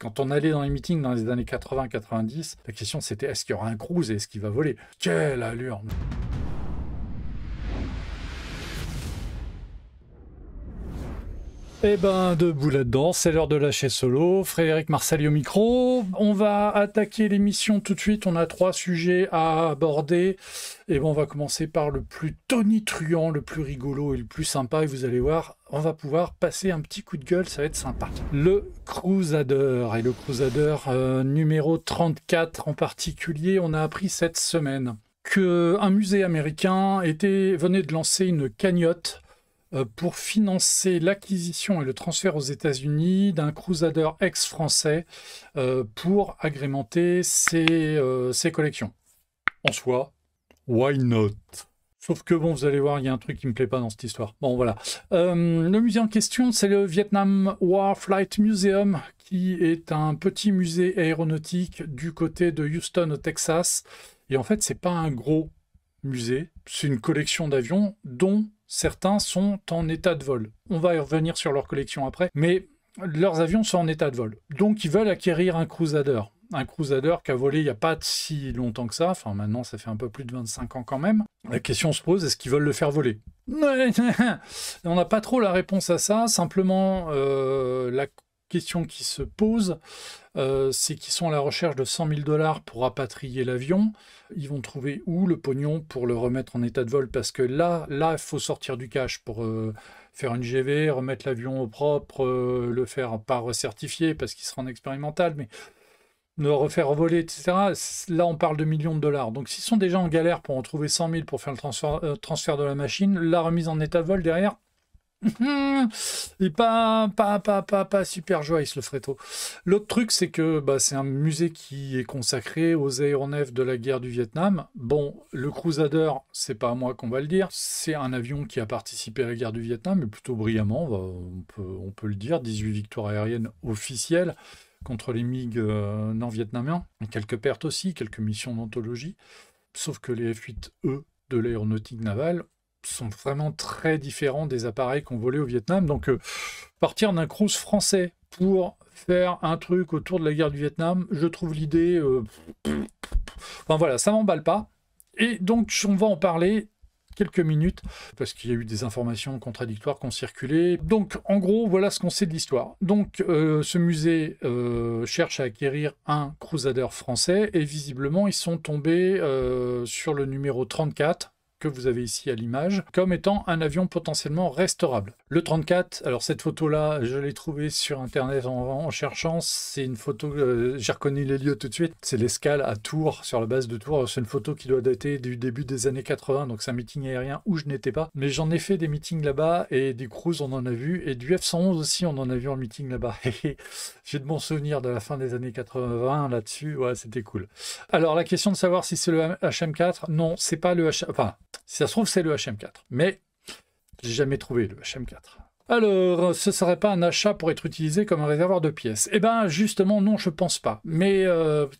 Quand on allait dans les meetings dans les années 80-90, la question c'était est-ce qu'il y aura un cruise et est-ce qu'il va voler? Quelle allure! Eh ben, debout là-dedans, c'est l'heure de lâcher solo. Frédéric Marsali au micro. On va attaquer l'émission tout de suite. On a 3 sujets à aborder. Et ben, on va commencer par le plus tonitruant, le plus rigolo et le plus sympa. Et vous allez voir, on va pouvoir passer un petit coup de gueule. Ça va être sympa. Le Crusader. Et le Crusader numéro 34 en particulier, on a appris cette semaine qu'un musée américain venait de lancer une cagnotte pour financer l'acquisition et le transfert aux États-Unis d'un Crusader ex-français pour agrémenter ses collections. En soi, why not? Sauf que bon, vous allez voir, il y a un truc qui me plaît pas dans cette histoire. Bon, voilà. Le musée en question, c'est le Vietnam War Flight Museum, qui est un petit musée aéronautique du côté de Houston, au Texas. Et en fait, c'est pas un gros musée, c'est une collection d'avions dont certains sont en état de vol. On va y revenir sur leur collection après, mais leurs avions sont en état de vol. Donc ils veulent acquérir un Crusader. Un Crusader qui a volé il n'y a pas si longtemps que ça, enfin maintenant ça fait un peu plus de 25 ans quand même. La question se pose, est-ce qu'ils veulent le faire voler? On n'a pas trop la réponse à ça, simplement la question qui se pose, c'est qu'ils sont à la recherche de 100 000 $ pour rapatrier l'avion. Ils vont trouver où le pognon pour le remettre en état de vol? Parce que là, il faut sortir du cash pour faire une GV, remettre l'avion au propre, le faire pas recertifier parce qu'il sera en expérimental, mais le refaire voler, etc. Là, on parle de millions de dollars. Donc, s'ils sont déjà en galère pour en trouver 100 000 pour faire le transfert de la machine, la remise en état de vol derrière, et pas super joyeux le fréteau. L'autre truc, c'est que c'est un musée qui est consacré aux aéronefs de la guerre du Vietnam. Bon, le Crusader, c'est pas à moi qu'on va le dire, c'est un avion qui a participé à la guerre du Vietnam, mais plutôt brillamment, on peut le dire, 18 victoires aériennes officielles contre les MiG non vietnamiens, quelques pertes aussi, quelques missions d'anthologie, sauf que les F-8E de l'aéronautique navale sont vraiment très différents des appareils qu'on volait au Vietnam. Donc, partir d'un cruise français pour faire un truc autour de la guerre du Vietnam, je trouve l'idée... Enfin voilà, ça m'emballe pas. Et donc, on va en parler quelques minutes, parce qu'il y a eu des informations contradictoires qui ont circulé. Donc, en gros, voilà ce qu'on sait de l'histoire. Donc, ce musée cherche à acquérir un Crusader français, et visiblement, ils sont tombés sur le numéro 34, que vous avez ici à l'image, comme étant un avion potentiellement restaurable. Le 34, alors cette photo-là, je l'ai trouvée sur Internet en cherchant, c'est une photo, j'ai reconnu les lieux tout de suite, c'est l'escale à Tours, sur la base de Tours, c'est une photo qui doit dater du début des années 80, donc c'est un meeting aérien où je n'étais pas, mais j'en ai fait des meetings là-bas, et des cruises on en a vu, et du F-111 aussi on en a vu en meeting là-bas. J'ai de bons souvenirs de la fin des années 80 là-dessus, ouais, c'était cool. Alors la question de savoir si c'est le HM4, non, c'est pas le HM... Enfin, si ça se trouve, c'est le HM4. Mais j'ai jamais trouvé le HM4. Alors, ce serait pas un achat pour être utilisé comme un réservoir de pièces? Eh bien, justement, non, je pense pas. Mais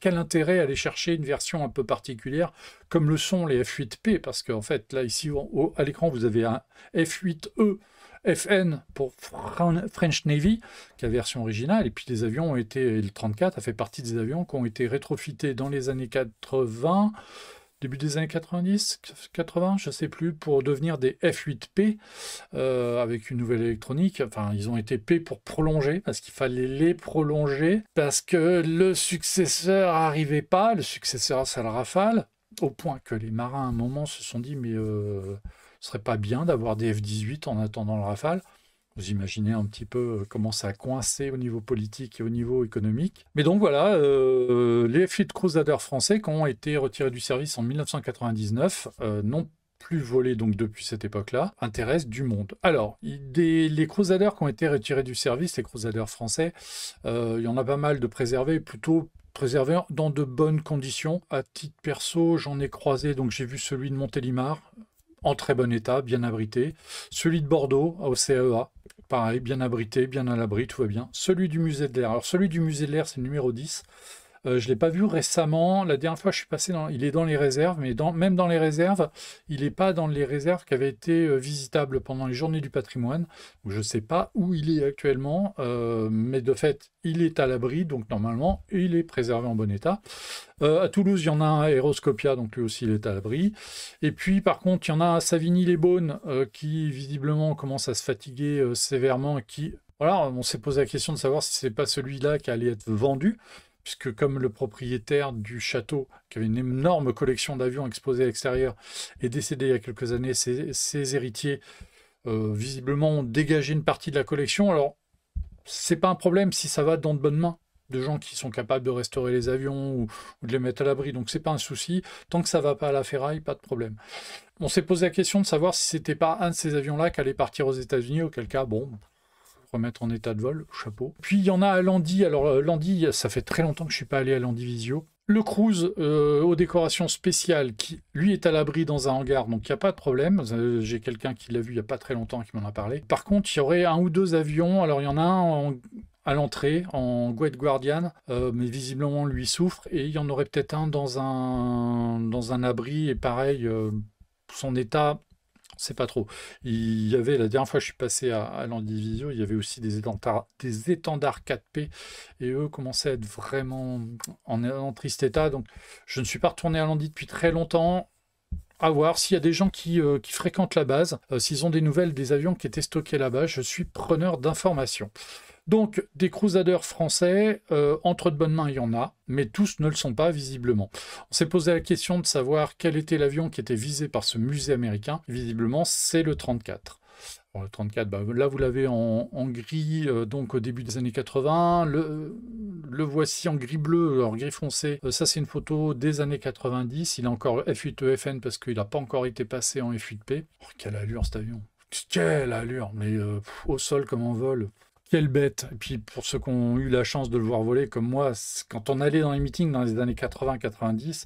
quel intérêt aller chercher une version un peu particulière, comme le sont les F8P? Parce qu'en fait, là, ici, à l'écran, vous avez un F8E FN pour French Navy, qui est la version originale, et puis les avions ont été, le 34 a fait partie des avions qui ont été rétrofités dans les années 80, début des années 90, 80, je ne sais plus, pour devenir des F8P avec une nouvelle électronique. Enfin, ils ont été P pour prolonger, parce qu'il fallait les prolonger, parce que le successeur n'arrivait pas, le successeur c'est le Rafale, au point que les marins à un moment se sont dit, mais ce serait pas bien d'avoir des F-18 en attendant le Rafale. Vous imaginez un petit peu comment ça a coincé au niveau politique et au niveau économique. Mais donc voilà, les F-8 Crusader français qui ont été retirés du service en 1999 n'ont plus volé donc depuis cette époque-là, intéressent du monde. Alors, les Crusaders qui ont été retirés du service, les Crusaders français, il y en a pas mal de préservés, plutôt préservés dans de bonnes conditions. À titre perso, j'en ai croisé, donc j'ai vu celui de Montélimar, en très bon état, bien abrité. Celui de Bordeaux, au CAEA, pareil, bien abrité, bien à l'abri, tout va bien. Celui du musée de l'air. Alors celui du musée de l'air, c'est le numéro 10. Je ne l'ai pas vu récemment. La dernière fois, je suis passé il est dans les réserves, mais même dans les réserves, il n'est pas dans les réserves qui avaient été visitables pendant les journées du patrimoine. Donc, je ne sais pas où il est actuellement, mais de fait, il est à l'abri, donc normalement, il est préservé en bon état. À Toulouse, il y en a un à Aéroscopia, donc lui aussi, il est à l'abri. Et puis, par contre, il y en a un à Savigny-les-Beaunes qui, visiblement, commence à se fatiguer sévèrement et qui... Voilà, on s'est posé la question de savoir si c'est pas celui-là qui allait être vendu, puisque comme le propriétaire du château, qui avait une énorme collection d'avions exposés à l'extérieur, est décédé il y a quelques années, ses héritiers, visiblement, ont dégagé une partie de la collection. Alors, c'est pas un problème si ça va dans de bonnes mains, de gens qui sont capables de restaurer les avions ou de les mettre à l'abri, donc c'est pas un souci. Tant que ça va pas à la ferraille, pas de problème. On s'est posé la question de savoir si c'était pas un de ces avions-là qui allait partir aux États-Unis, auquel cas, bon, remettre en état de vol, chapeau. Puis il y en a à Landy. Alors Landy, ça fait très longtemps que je suis pas allé à Landy Visio. Le cruise aux décorations spéciales, qui lui est à l'abri dans un hangar, donc il n'y a pas de problème. J'ai quelqu'un qui l'a vu il n'y a pas très longtemps qui m'en a parlé. Par contre, il y aurait un ou deux avions. Alors il y en a un à l'entrée en Guet Guardian, mais visiblement lui souffre. Et il y en aurait peut-être un dans un abri. Et pareil, son état... C'est pas trop. Il y avait, la dernière fois que je suis passé à Landivisio, il y avait aussi des étendards 4P et eux commençaient à être vraiment en triste état. Donc je ne suis pas retourné à Landy depuis très longtemps. À voir s'il y a des gens qui fréquentent la base, s'ils ont des nouvelles des avions qui étaient stockés là-bas, je suis preneur d'informations. Donc, des crusaders français, entre de bonnes mains, il y en a, mais tous ne le sont pas, visiblement. On s'est posé la question de savoir quel était l'avion qui était visé par ce musée américain. Visiblement, c'est le 34. Alors, le 34, là, vous l'avez en gris, donc au début des années 80. Le voici en gris-bleu, alors gris foncé. Ça, c'est une photo des années 90. Il est encore F8EFN parce qu'il n'a pas encore été passé en F8P. Oh, quelle allure, cet avion! Quelle allure! Mais au sol comme en vol. Quelle bête! Et puis pour ceux qui ont eu la chance de le voir voler comme moi, quand on allait dans les meetings dans les années 80-90,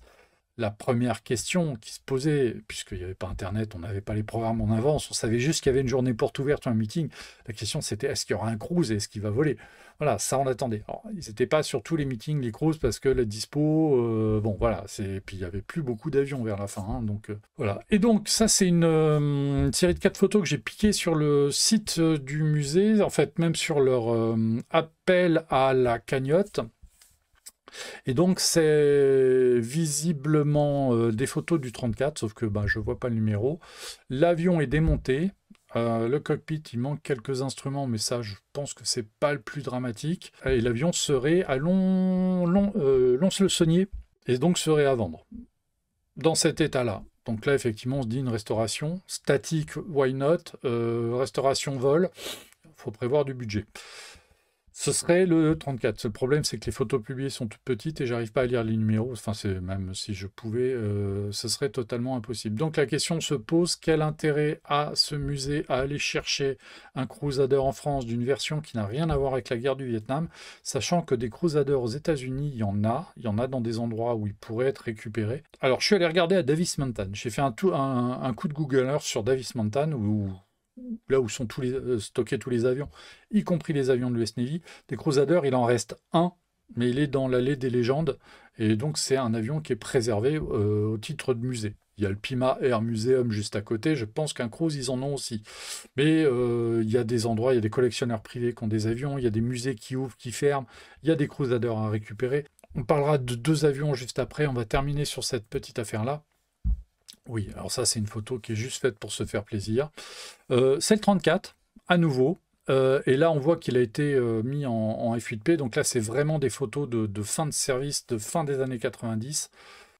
la première question qui se posait, puisqu'il n'y avait pas Internet, on n'avait pas les programmes en avance, on savait juste qu'il y avait une journée porte ouverte ou un meeting, la question c'était est-ce qu'il y aura un cruise et est-ce qu'il va voler? Voilà, ça on attendait. Alors, ils n'étaient pas sur tous les meetings, les cruises, parce que la dispo, bon voilà, puis il n'y avait plus beaucoup d'avions vers la fin, hein, donc voilà. Et donc ça c'est une série de 4 photos que j'ai piquées sur le site du musée, en fait même sur leur appel à la cagnotte. Et donc c'est visiblement des photos du 34, sauf que je ne vois pas le numéro. L'avion est démonté. Le cockpit, il manque quelques instruments, mais ça, je pense que c'est pas le plus dramatique. Et l'avion serait à Lons-le-Saunier, et donc serait à vendre. Dans cet état-là. Donc là, effectivement, on se dit une restauration. Statique, why not? Restauration vol, il faut prévoir du budget. Ce serait le 34. Le problème, c'est que les photos publiées sont toutes petites et j'arrive pas à lire les numéros. Enfin, même si je pouvais, ce serait totalement impossible. Donc la question se pose, quel intérêt a ce musée à aller chercher un crusader en France d'une version qui n'a rien à voir avec la guerre du Vietnam, sachant que des crusaders aux États-Unis, il y en a dans des endroits où ils pourraient être récupérés. Alors, je suis allé regarder à Davis Mountain. J'ai fait un coup de Google Earth sur Davis Mountain là où sont stockés tous les avions, y compris les avions de l'US Navy. Des Crusaders, il en reste un, mais il est dans l'allée des légendes, et donc c'est un avion qui est préservé au titre de musée. Il y a le Pima Air Museum juste à côté, je pense qu'un cruise, ils en ont aussi. Mais il y a des endroits, il y a des collectionneurs privés qui ont des avions, il y a des musées qui ouvrent, qui ferment, il y a des Crusaders à récupérer. On parlera de 2 avions juste après, on va terminer sur cette petite affaire-là. Oui, alors ça, c'est une photo qui est juste faite pour se faire plaisir. C'est le 34, à nouveau. Et là, on voit qu'il a été mis en F8P. Donc là, c'est vraiment des photos de fin de service, de fin des années 90.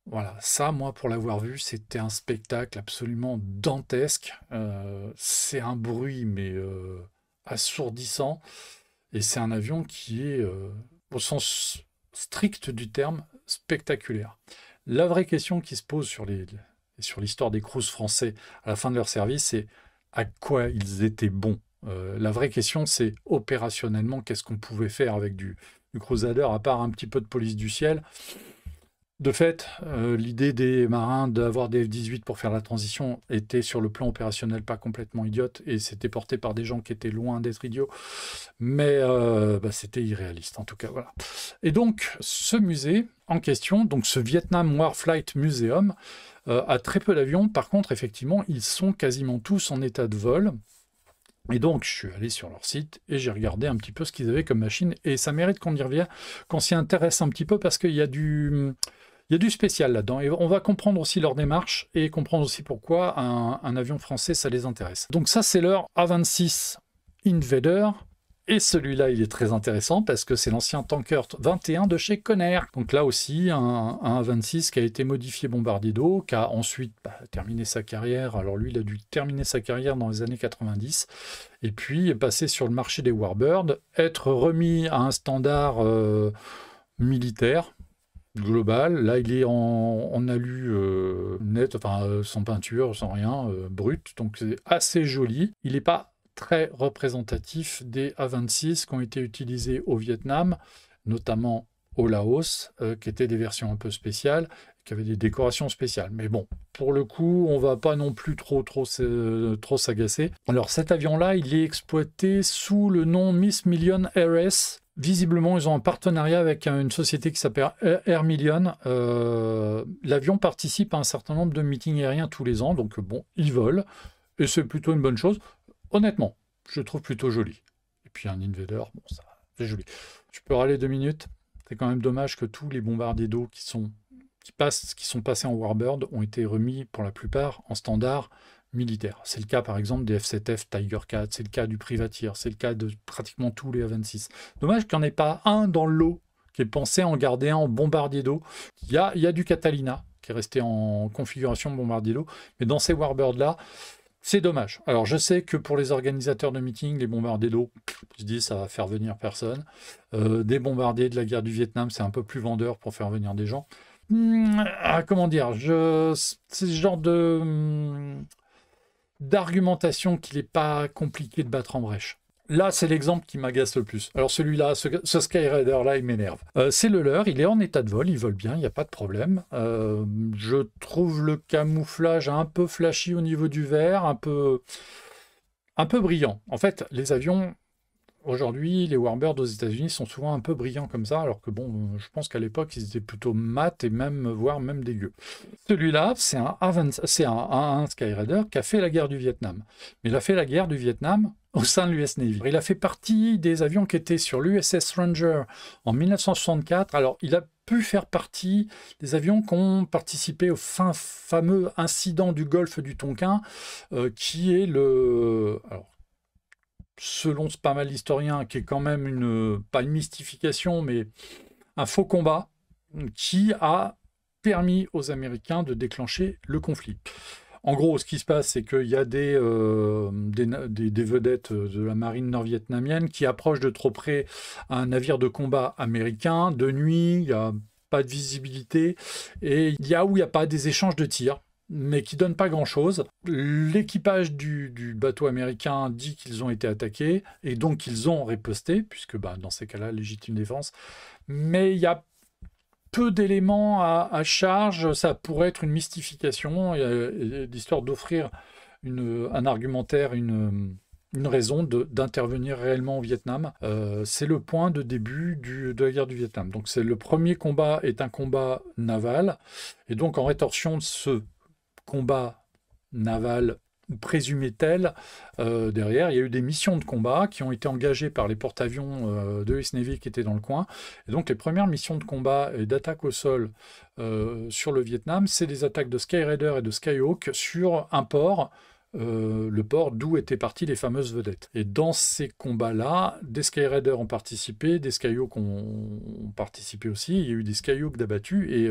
Voilà, ça, moi, pour l'avoir vu, c'était un spectacle absolument dantesque. C'est un bruit, mais assourdissant. Et c'est un avion qui est, au sens strict du terme, spectaculaire. La vraie question qui se pose sur l'histoire des cruises français à la fin de leur service, c'est à quoi ils étaient bons. La vraie question, c'est opérationnellement, qu'est-ce qu'on pouvait faire avec du crusader, à part un petit peu de police du ciel. De fait, l'idée des marins d'avoir des F-18 pour faire la transition était sur le plan opérationnel pas complètement idiote et c'était porté par des gens qui étaient loin d'être idiots, mais c'était irréaliste en tout cas. Voilà. Et donc, ce musée en question, donc ce Vietnam Warfighter Museum, a très peu d'avions. Par contre, effectivement, ils sont quasiment tous en état de vol. Et donc, je suis allé sur leur site et j'ai regardé un petit peu ce qu'ils avaient comme machine. Et ça mérite qu'on y revienne, qu'on s'y intéresse un petit peu parce qu'il y a du spécial là-dedans. Et on va comprendre aussi leur démarche et comprendre aussi pourquoi un avion français, ça les intéresse. Donc ça, c'est leur A-26 Invader. Et celui-là, il est très intéressant parce que c'est l'ancien Tanker 21 de chez Connair. Donc là aussi, un A-26 qui a été modifié bombardier d'eau, qui a ensuite terminé sa carrière. Alors lui, il a dû terminer sa carrière dans les années 90. Et puis est passé sur le marché des Warbirds, être remis à un standard militaire global. Là, il est en alu net, enfin sans peinture, sans rien, brut. Donc c'est assez joli. Il n'est pas très représentatif des A-26 qui ont été utilisés au Vietnam, notamment au Laos, qui étaient des versions un peu spéciales, qui avaient des décorations spéciales. Mais bon, pour le coup, on va pas non plus trop s'agacer. Alors cet avion-là, il est exploité sous le nom Miss Million RS. Visiblement, ils ont un partenariat avec une société qui s'appelle Air Million. L'avion participe à un certain nombre de meetings aériens tous les ans, donc bon, ils volent, et c'est plutôt une bonne chose. Honnêtement, je le trouve plutôt joli. Et puis un Invader, bon, ça, c'est joli. Tu peux râler 2 minutes. C'est quand même dommage que tous les bombardiers d'eau qui sont passés en Warbird ont été remis pour la plupart en standard militaire. C'est le cas par exemple des F-7F Tiger 4, c'est le cas du Privateer, c'est le cas de pratiquement tous les A-26. Dommage qu'il n'y en ait pas un dans le lot qui est pensé en garder un en bombardier d'eau. Il y a du Catalina qui est resté en configuration bombardier d'eau, mais dans ces Warbirds-là, c'est dommage. Alors, je sais que pour les organisateurs de meetings, les bombardiers d'eau, je dis ça va faire venir personne. Des bombardiers de la guerre du Vietnam, c'est un peu plus vendeur pour faire venir des gens. Comment dire, c'est ce genre d'argumentation qu'il n'est pas compliqué de battre en brèche. Là, c'est l'exemple qui m'agace le plus. Alors celui-là, ce Skyraider-là, il m'énerve. C'est le leur, il est en état de vol, il vole bien, il n'y a pas de problème. Je trouve le camouflage un peu flashy au niveau du verre, un peu brillant. En fait, les avions, aujourd'hui, les Warbirds aux États-Unis sont souvent un peu brillants comme ça, alors que bon, je pense qu'à l'époque, ils étaient plutôt mat et voire même dégueux. Celui-là, c'est un Skyraider qui a fait la guerre du Vietnam. Mais il a fait la guerre du Vietnam au sein de l'US Navy. Il a fait partie des avions qui étaient sur l'USS Ranger en 1964. Alors, il a pu faire partie des avions qui ont participé au fameux incident du golfe du Tonkin, qui est selon pas mal d'historiens, qui est quand même pas une mystification, mais un faux combat qui a permis aux Américains de déclencher le conflit. En gros, ce qui se passe, c'est qu'il y a des vedettes de la marine nord-vietnamienne qui approchent de trop près un navire de combat américain. De nuit, il n'y a pas de visibilité. Et il y a pas des échanges de tirs, mais qui ne donnent pas grand-chose. L'équipage du bateau américain dit qu'ils ont été attaqués, et donc ils ont riposté, puisque dans ces cas-là, légitime défense. Mais il y a peu d'éléments à charge, ça pourrait être une mystification, l'histoire d'offrir un argumentaire, une raison d'intervenir réellement au Vietnam. C'est le point de début de la guerre du Vietnam. Donc le premier combat est un combat naval, et donc en rétorsion de ce combat naval présumé tel, derrière, il y a eu des missions de combat qui ont été engagées par les porte-avions de US Navy qui étaient dans le coin. Et donc les premières missions de combat et d'attaque au sol sur le Vietnam, c'est des attaques de Skyraider et de Skyhawk sur un port, le port d'où étaient parties les fameuses vedettes. Et dans ces combats-là, des Skyraiders ont participé, des Skyhawks ont participé aussi. Il y a eu des Skyhawks d'abattus et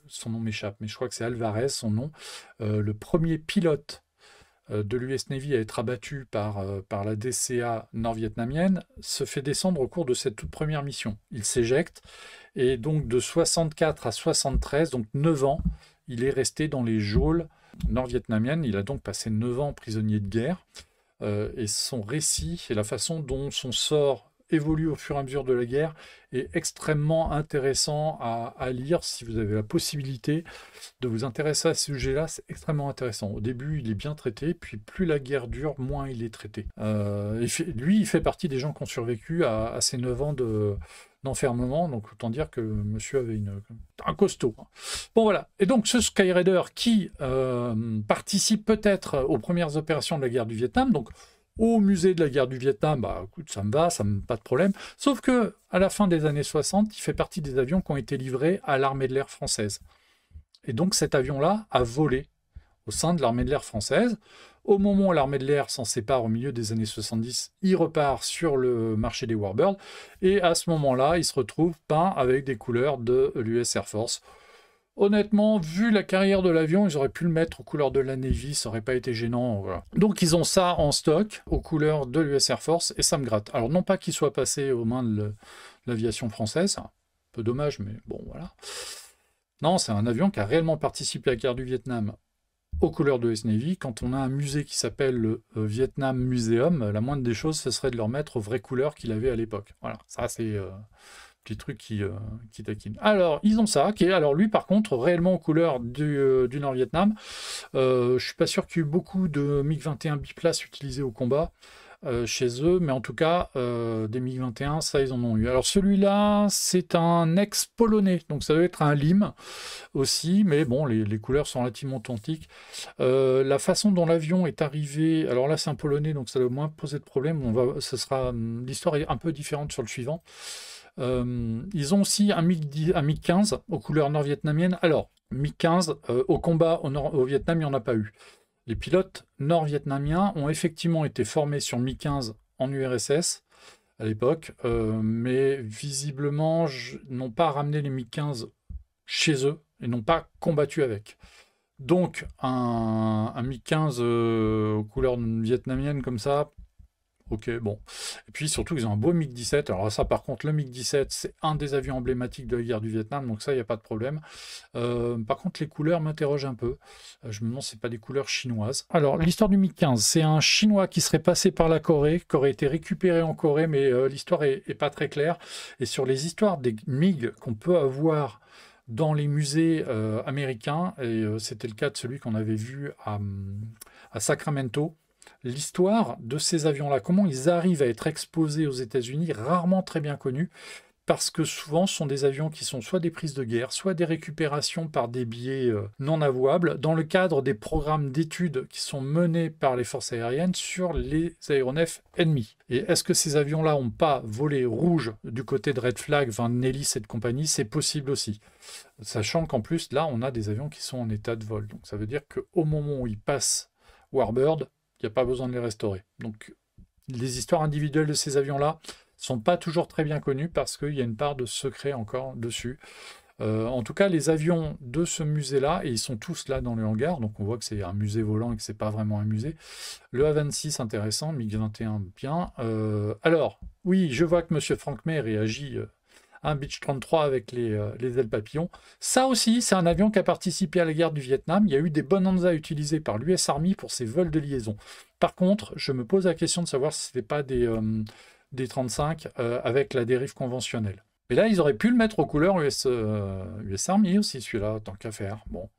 son nom m'échappe, mais je crois que c'est Alvarez, son nom. Le premier pilote de l'US Navy à être abattu par la DCA nord-vietnamienne se fait descendre au cours de cette toute première mission. Il s'éjecte et donc de 64 à 73, donc 9 ans, il est resté dans les geôles nord-vietnamienne. Il a donc passé 9 ans prisonnier de guerre. Et son récit et la façon dont son sort évolue au fur et à mesure de la guerre est extrêmement intéressant à lire si vous avez la possibilité de vous intéresser à ce sujet-là. C'est extrêmement intéressant. Au début, il est bien traité, puis plus la guerre dure, moins il est traité. Lui, il fait partie des gens qui ont survécu à ces 9 ans d'enfermement, donc autant dire que monsieur avait un costaud. Bon voilà, et donc ce Skyraider qui participe peut-être aux premières opérations de la guerre du Vietnam, donc au musée de la guerre du Vietnam, bah écoute, ça me va, pas de problème, sauf que à la fin des années 60, il fait partie des avions qui ont été livrés à l'armée de l'air française. Et donc cet avion-là a volé au sein de l'armée de l'air française. Au moment où l'armée de l'air s'en sépare au milieu des années 70, il repart sur le marché des Warbirds, et à ce moment-là, il se retrouve peint avec des couleurs de l'US Air Force. Honnêtement, vu la carrière de l'avion, ils auraient pu le mettre aux couleurs de la Navy, ça n'aurait pas été gênant. Voilà. Donc ils ont ça en stock, aux couleurs de l'US Air Force, et ça me gratte. Alors non pas qu'il soit passé aux mains de l'aviation française, un peu dommage, mais bon, voilà. Non, c'est un avion qui a réellement participé à la guerre du Vietnam aux couleurs de US Navy. Quand on a un musée qui s'appelle le Vietnam Museum, la moindre des choses, ce serait de leur mettre aux vraies couleurs qu'il avait à l'époque. Voilà, ça c'est petit truc qui taquine. Alors, ils ont ça, qui est, alors lui par contre, réellement aux couleurs du Nord-Vietnam. Je suis pas sûr qu'il y ait eu beaucoup de MiG-21 biplace utilisés au combat. Chez eux, mais en tout cas, des MiG-21, ça, ils en ont eu. Alors celui-là, c'est un ex-polonais, donc ça doit être un LIM aussi, mais bon, les couleurs sont relativement authentiques. La façon dont l'avion est arrivé, alors là, c'est un polonais, donc ça doit moins poser de problème. L'histoire est un peu différente sur le suivant. Ils ont aussi un MiG-15 aux couleurs nord-vietnamiennes. Alors, MiG-15, au combat au Vietnam, il n'y en a pas eu. Les pilotes nord-vietnamiens ont effectivement été formés sur Mi-15 en URSS à l'époque, mais visiblement n'ont pas ramené les Mi-15 chez eux et n'ont pas combattu avec. Donc un Mi-15 aux couleurs vietnamiennes comme ça, ok, bon. Et puis surtout, ils ont un beau MiG-17. Alors ça, par contre, le MiG-17, c'est un des avions emblématiques de la guerre du Vietnam, donc ça, il n'y a pas de problème. Par contre, les couleurs m'interrogent un peu. Je me demande si ce n'est pas des couleurs chinoises. Alors, l'histoire du MiG-15, c'est un Chinois qui serait passé par la Corée, qui aurait été récupéré en Corée, mais l'histoire n'est pas très claire. Et sur les histoires des MiG qu'on peut avoir dans les musées américains, et c'était le cas de celui qu'on avait vu à Sacramento, l'histoire de ces avions-là, comment ils arrivent à être exposés aux États-Unis, rarement très bien connue, parce que souvent ce sont des avions qui sont soit des prises de guerre, soit des récupérations par des biais non avouables, dans le cadre des programmes d'études qui sont menés par les forces aériennes sur les aéronefs ennemis. Et est-ce que ces avions-là n'ont pas volé rouge du côté de Red Flag, Van Nellis et de compagnie? C'est possible aussi. Sachant qu'en plus, là, on a des avions qui sont en état de vol. Donc ça veut dire qu'au moment où ils passent Warbird, il n'y a pas besoin de les restaurer. Donc, les histoires individuelles de ces avions-là ne sont pas toujours très bien connues parce qu'il y a une part de secret encore dessus. En tout cas, les avions de ce musée-là, et ils sont tous là dans le hangar, donc on voit que c'est un musée volant et que ce n'est pas vraiment un musée. Le A-26, intéressant, MiG-21, bien. Alors, oui, je vois que M. Frank May réagit un Beech 33 avec les ailes papillons. Ça aussi, c'est un avion qui a participé à la guerre du Vietnam. Il y a eu des Bonanza utilisés par l'US Army pour ses vols de liaison. Par contre, je me pose la question de savoir si ce n'était pas des 35 avec la dérive conventionnelle. Et là, ils auraient pu le mettre aux couleurs US Army aussi, celui-là, tant qu'à faire. Bon.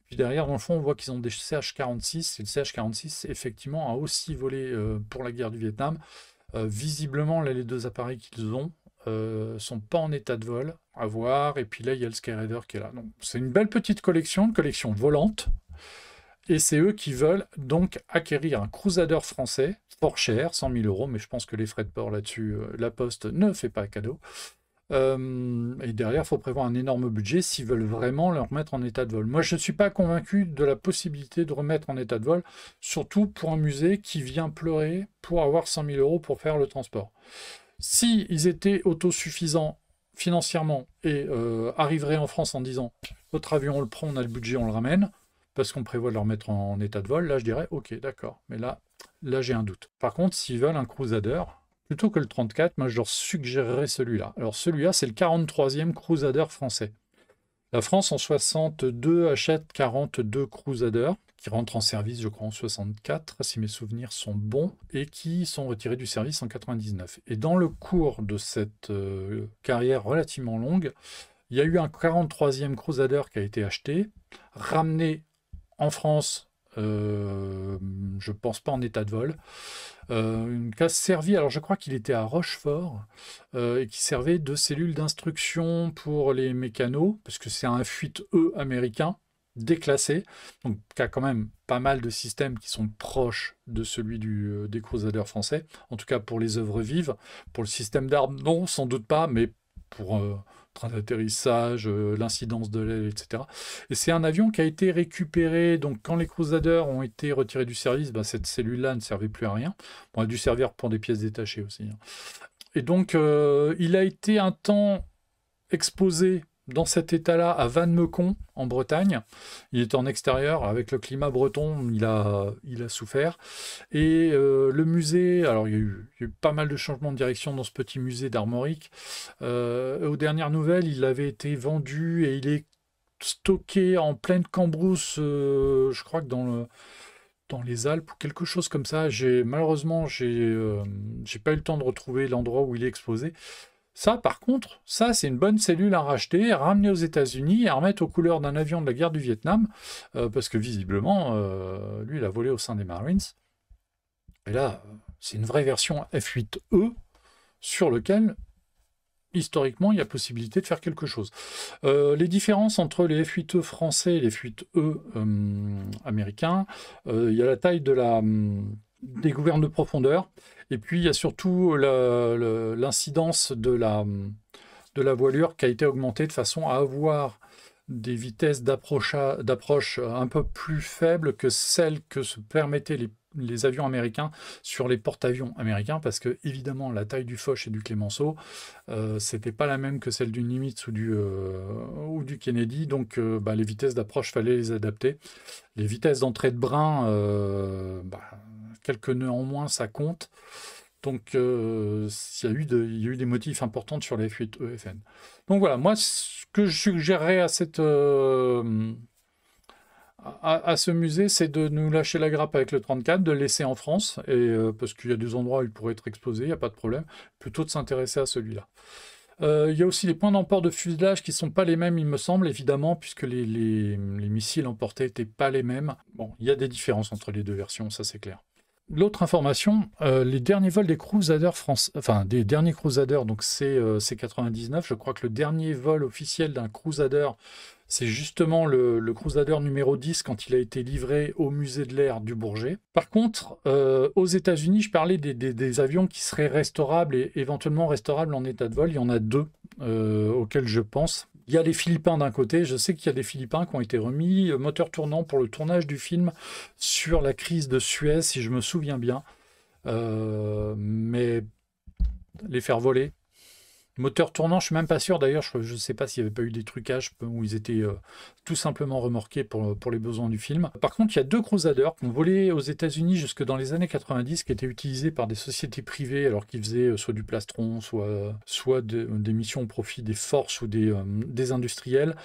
Puis derrière, dans le fond, on voit qu'ils ont des CH-46. Et le CH-46, effectivement, a aussi volé pour la guerre du Vietnam. Visiblement, là, les deux appareils qu'ils ont sont pas en état de vol, à voir. Et puis là, il y a le Skyraider qui est là. Donc, c'est une belle petite collection, une collection volante. Et c'est eux qui veulent donc acquérir un Crusader français, fort cher, 100 000 €, mais je pense que les frais de port là-dessus, la Poste ne fait pas cadeau. Et derrière, il faut prévoir un énorme budget s'ils veulent vraiment le remettre en état de vol. Moi, je ne suis pas convaincu de la possibilité de remettre en état de vol, surtout pour un musée qui vient pleurer pour avoir 100 000 € pour faire le transport. Si ils étaient autosuffisants financièrement et arriveraient en France en disant « Votre avion, on le prend, on a le budget, on le ramène », parce qu'on prévoit de le remettre en état de vol, là, je dirais « Ok, d'accord. » Mais là j'ai un doute. Par contre, s'ils veulent un Crusader, plutôt que le 34, moi, je leur suggérerais celui-là. Alors, celui-là, c'est le 43e Crusader français. La France, en 62, achète 42 Crusaders. qui rentrent en service, je crois, en 64, si mes souvenirs sont bons, et qui sont retirés du service en 99. Et dans le cours de cette carrière relativement longue, il y a eu un 43e Crusader qui a été acheté, ramené en France, je pense pas en état de vol, une case servie, alors je crois qu'il était à Rochefort, et qui servait de cellule d'instruction pour les mécanos, parce que c'est un fuite-E américain, déclassé, donc qui a quand même pas mal de systèmes qui sont proches de celui des Crusaders français, en tout cas pour les œuvres vives. Pour le système d'armes, non, sans doute pas, mais pour train d'atterrissage, l'incidence de l'aile, etc. Et c'est un avion qui a été récupéré, donc quand les Crusaders ont été retirés du service, ben, cette cellule-là ne servait plus à rien. Bon, elle a dû servir pour des pièces détachées aussi, hein. Et donc, il a été un temps exposé dans cet état-là à Vanmecon, en Bretagne. Il était en extérieur, avec le climat breton, il a souffert. Et le musée, alors il y a eu pas mal de changements de direction dans ce petit musée d'Armorique. Aux dernières nouvelles, il avait été vendu et il est stocké en pleine cambrousse, je crois que dans les Alpes ou quelque chose comme ça. Malheureusement, j'ai pas eu le temps de retrouver l'endroit où il est exposé. Ça, par contre, ça, c'est une bonne cellule à racheter, à ramener aux États-Unis et à remettre aux couleurs d'un avion de la guerre du Vietnam, parce que visiblement, lui, il a volé au sein des Marines. Et là, c'est une vraie version F-8E sur lequel, historiquement, il y a possibilité de faire quelque chose. Les différences entre les F-8E français et les F-8E américains, il y a la taille des gouvernes de profondeur. Et puis, il y a surtout l'incidence de la voilure qui a été augmentée de façon à avoir des vitesses d'approche un peu plus faibles que celles que se permettaient les avions américains sur les porte-avions américains, parce que, évidemment, la taille du Foch et du Clemenceau, c'était pas la même que celle du Nimitz ou du Kennedy, donc les vitesses d'approche, fallait les adapter. Les vitesses d'entrée de brin, quelques nœuds en moins, ça compte. Donc, il y a eu des motifs importants sur les F8 EFN. Donc voilà, moi, ce que je suggérerais à ce musée, c'est de nous lâcher la grappe avec le 34, de le laisser en France, parce qu'il y a des endroits où il pourrait être exposé, il n'y a pas de problème, plutôt de s'intéresser à celui-là. Il y a aussi les points d'emport de fuselage qui ne sont pas les mêmes, il me semble, évidemment, puisque les missiles emportés n'étaient pas les mêmes. Bon, il y a des différences entre les deux versions, ça c'est clair. L'autre information, les derniers vols des Crusaders français, enfin des derniers Crusaders, donc c'est 99. Je crois que le dernier vol officiel d'un Crusader, c'est justement le Crusader numéro 10 quand il a été livré au musée de l'air du Bourget. Par contre, aux États-Unis, je parlais des avions qui seraient restaurables et éventuellement restaurables en état de vol. Il y en a deux auxquels je pense. Il y a les Philippins d'un côté, je sais qu'il y a des Philippins qui ont été remis, moteur tournant pour le tournage du film sur la crise de Suez, si je me souviens bien. Mais les faire voler. Moteur tournant, je suis même pas sûr. D'ailleurs, je ne sais pas s'il n'y avait pas eu des trucages où ils étaient tout simplement remorqués pour les besoins du film. Par contre, il y a deux Crusaders qui ont volé aux États-Unis jusque dans les années 90, qui étaient utilisés par des sociétés privées, alors qu'ils faisaient soit du plastron, soit des missions au profit des forces ou des industriels.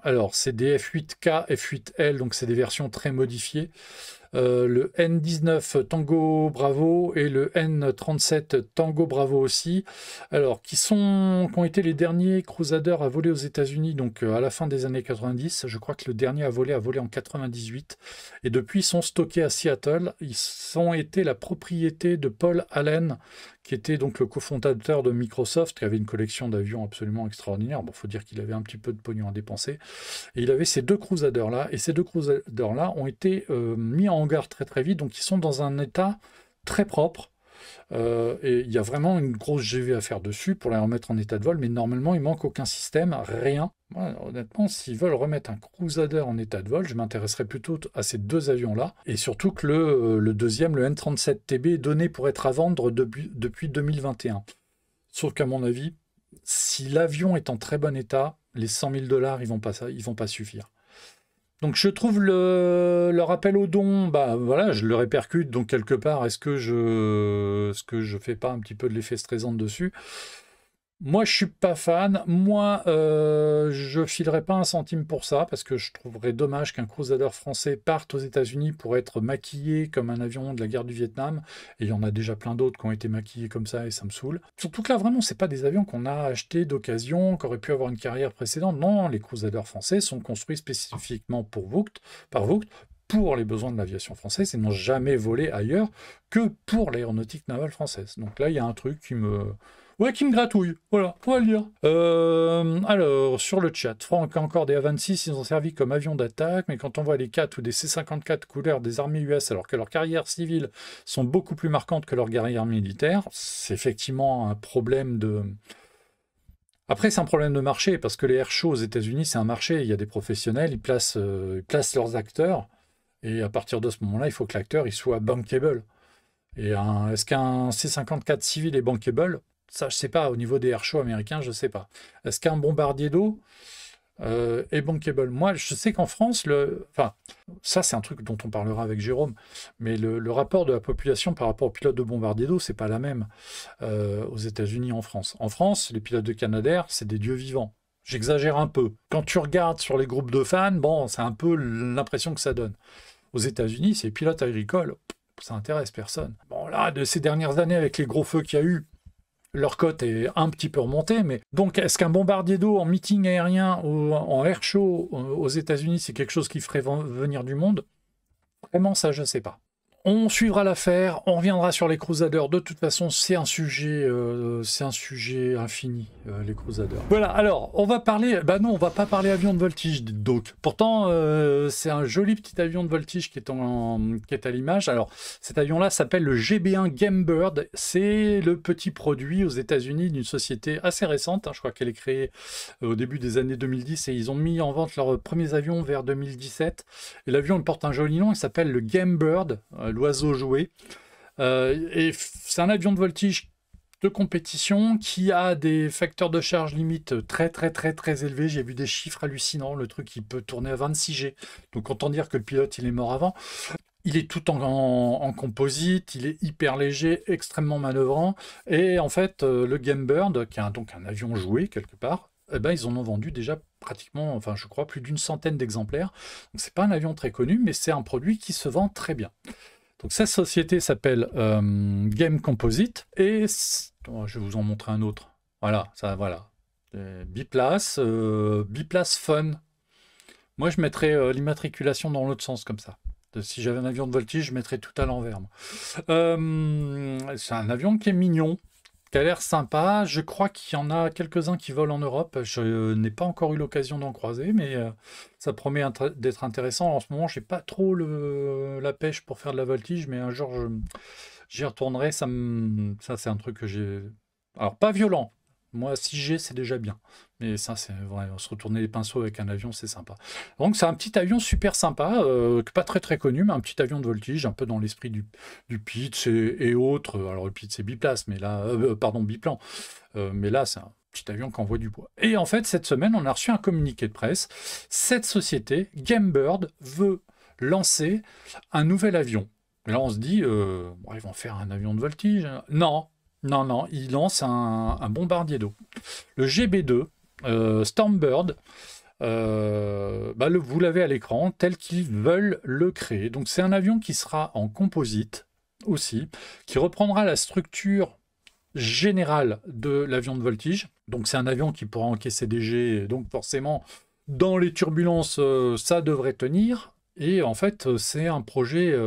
Alors, c'est des F8K, F8L, donc c'est des versions très modifiées. Le N19 Tango Bravo et le N37 Tango Bravo aussi, alors qui ont été les derniers Crusaders à voler aux États-Unis, donc à la fin des années 90. Je crois que le dernier a volé en 98, et depuis ils sont stockés à Seattle. Ils ont été la propriété de Paul Allen, qui était donc le cofondateur de Microsoft, qui avait une collection d'avions absolument extraordinaire. Bon, faut dire qu'il avait un petit peu de pognon à dépenser. Et il avait ces deux Crusaders-là, et ces deux Crusaders-là ont été mis en hangar très très vite, donc ils sont dans un état très propre. Et il y a vraiment une grosse GV à faire dessus pour les remettre en état de vol, mais normalement il manque aucun système, rien. Moi, honnêtement, s'ils veulent remettre un Crusader en état de vol, je m'intéresserais plutôt à ces deux avions-là, et surtout que le deuxième, le N37TB, est donné pour être à vendre depuis 2021. Sauf qu'à mon avis, si l'avion est en très bon état, les 100 000 $, ils vont pas suffire. Donc je trouve leur appel aux dons, voilà, je le répercute, donc quelque part, est-ce que je fais pas un petit peu de l'effet stressant dessus? Moi, je suis pas fan. Moi, je filerais pas un centime pour ça parce que je trouverais dommage qu'un Crusader français parte aux États-Unis pour être maquillé comme un avion de la guerre du Vietnam. Et il y en a déjà plein d'autres qui ont été maquillés comme ça et ça me saoule. Surtout que là, vraiment, c'est pas des avions qu'on a achetés d'occasion, qui auraient pu avoir une carrière précédente. Non, les Crusader français sont construits spécifiquement par Vought, pour les besoins de l'aviation française et n'ont jamais volé ailleurs que pour l'aéronautique navale française. Donc là, il y a un truc qui me gratouille, voilà, on va le dire. Alors, sur le chat, Franck, encore des A-26, ils ont servi comme avion d'attaque, mais quand on voit les 4 ou des C-54 couleur des armées US, alors que leurs carrières civiles sont beaucoup plus marquantes que leurs carrières militaires, c'est effectivement un problème de... Après, c'est un problème de marché, parce que les air shows aux États-Unis, c'est un marché, il y a des professionnels, ils placent leurs acteurs, et à partir de ce moment-là, il faut que l'acteur il soit bankable. Et est-ce qu'un C-54 civil est bankable? Ça, je sais pas. Au niveau des airshows américains, je sais pas. Est-ce qu'un bombardier d'eau est bankable? Moi, je sais qu'en France, enfin, ça, c'est un truc dont on parlera avec Jérôme, mais le rapport de la population par rapport aux pilotes de bombardier d'eau, c'est pas la même aux États-Unis et en France. En France, les pilotes de Canadair, c'est des dieux vivants. J'exagère un peu. Quand tu regardes sur les groupes de fans, bon, c'est un peu l'impression que ça donne. Aux États-Unis, c'est pilotes agricoles. Ça intéresse personne. Bon, là, de ces dernières années, avec les gros feux qu'il y a eu, leur cote est un petit peu remontée, mais donc est-ce qu'un bombardier d'eau en meeting aérien ou en air show aux États-Unis, c'est quelque chose qui ferait venir du monde? Vraiment, ça, je sais pas. On suivra l'affaire, on reviendra sur les Crusaders. De toute façon, c'est un sujet infini, les Crusaders. Voilà, alors, on va parler... Bah non, on va pas parler avion de voltige, donc. Pourtant, c'est un joli petit avion de voltige qui est à l'image. Alors, cet avion-là s'appelle le GB1 Gamebird. C'est le petit produit aux États-Unis d'une société assez récente. Je crois qu'elle est créée au début des années 2010 et ils ont mis en vente leurs premiers avions vers 2017. Et l'avion, il porte un joli nom, il s'appelle le Gamebird, l'oiseau jouet. Et c'est un avion de voltige de compétition qui a des facteurs de charge limite très très très très élevés. J'ai vu des chiffres hallucinants. Le truc, il peut tourner à 26 G. Donc autant dire que le pilote, il est mort avant. Il est tout en composite, il est hyper léger, extrêmement manœuvrant. Et en fait, le Gamebird, qui est donc un avion jouet quelque part, eh ben, ils en ont vendu déjà pratiquement, enfin je crois, plus d'une centaine d'exemplaires. Donc c'est pas un avion très connu, mais c'est un produit qui se vend très bien. Donc cette société s'appelle Game Composite et je vais vous en montrer un autre. Voilà, ça, voilà. Biplace, biplace fun. Moi, je mettrais l'immatriculation dans l'autre sens comme ça. Si j'avais un avion de voltige, je mettrais tout à l'envers. C'est un avion qui est mignon, qui a l'air sympa. Je crois qu'il y en a quelques-uns qui volent en Europe. Je n'ai pas encore eu l'occasion d'en croiser, mais ça promet d'être intéressant. En ce moment, je n'ai pas trop la pêche pour faire de la voltige, mais un jour, j'y retournerai. Ça, c'est un truc que j'ai... Alors, pas violent. Moi, 6G, c'est déjà bien. Mais ça, c'est vrai, se retourner les pinceaux avec un avion, c'est sympa. Donc, c'est un petit avion super sympa, pas très très connu, mais un petit avion de voltige, un peu dans l'esprit du Pitts et autres. Alors, le Pitts, c'est biplace, mais là, pardon, biplan. Mais là, c'est un petit avion qui envoie du bois. Et en fait, cette semaine, on a reçu un communiqué de presse. Cette société, Gamebird, veut lancer un nouvel avion. Et là, on se dit, bon, ils vont faire un avion de voltige. Non. Non, non, il lance un bombardier d'eau. Le GB2, Stormbird, vous l'avez à l'écran, tel qu'ils veulent le créer. Donc c'est un avion qui sera en composite aussi, qui reprendra la structure générale de l'avion de voltige. Donc c'est un avion qui pourra encaisser des jets, donc forcément, dans les turbulences, ça devrait tenir. Et en fait, c'est un projet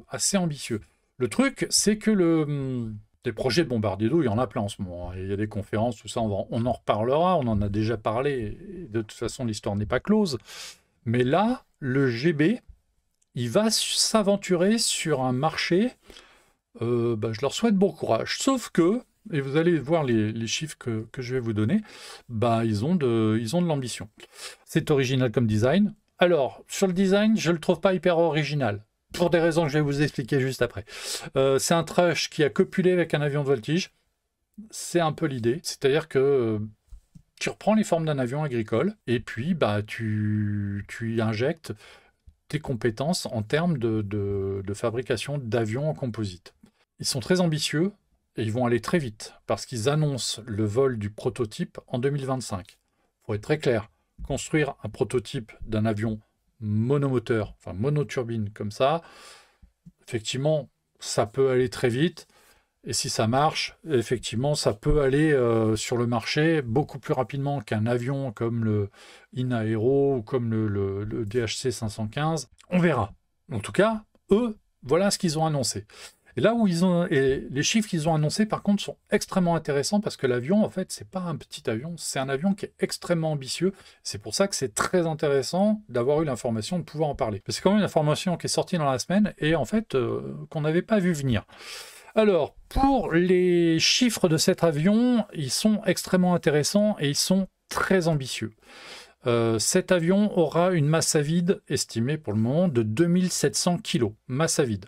assez ambitieux. Le truc, c'est que des projets de bombardier d'eau, il y en a plein en ce moment. Il y a des conférences, tout ça, on en reparlera, on en a déjà parlé. De toute façon, l'histoire n'est pas close. Mais là, le GB, il va s'aventurer sur un marché. Je leur souhaite bon courage. Sauf que, et vous allez voir les chiffres que je vais vous donner, ils ont de l'ambition. C'est original comme design. Alors, sur le design, je ne le trouve pas hyper original. Pour des raisons que je vais vous expliquer juste après. C'est un trash qui a copulé avec un avion de voltige. C'est un peu l'idée. C'est-à-dire que tu reprends les formes d'un avion agricole et puis tu y injectes tes compétences en termes de fabrication d'avions en composite. Ils sont très ambitieux et ils vont aller très vite, parce qu'ils annoncent le vol du prototype en 2025. Il faut être très clair, construire un prototype d'un avion monomoteur, enfin monoturbine comme ça, effectivement, ça peut aller très vite. Et si ça marche, effectivement, ça peut aller sur le marché beaucoup plus rapidement qu'un avion comme le InAero ou comme le DHC 515. On verra. En tout cas, eux, voilà ce qu'ils ont annoncé. Et là où les chiffres qu'ils ont annoncés, par contre, sont extrêmement intéressants parce que l'avion, en fait, c'est pas un petit avion, c'est un avion qui est extrêmement ambitieux. C'est pour ça que c'est très intéressant d'avoir eu l'information, de pouvoir en parler. C'est quand même une information qui est sortie dans la semaine et en fait, qu'on n'avait pas vu venir. Alors, pour les chiffres de cet avion, ils sont extrêmement intéressants et ils sont très ambitieux. Cet avion aura une masse à vide estimée pour le moment de 2700 kg, masse à vide.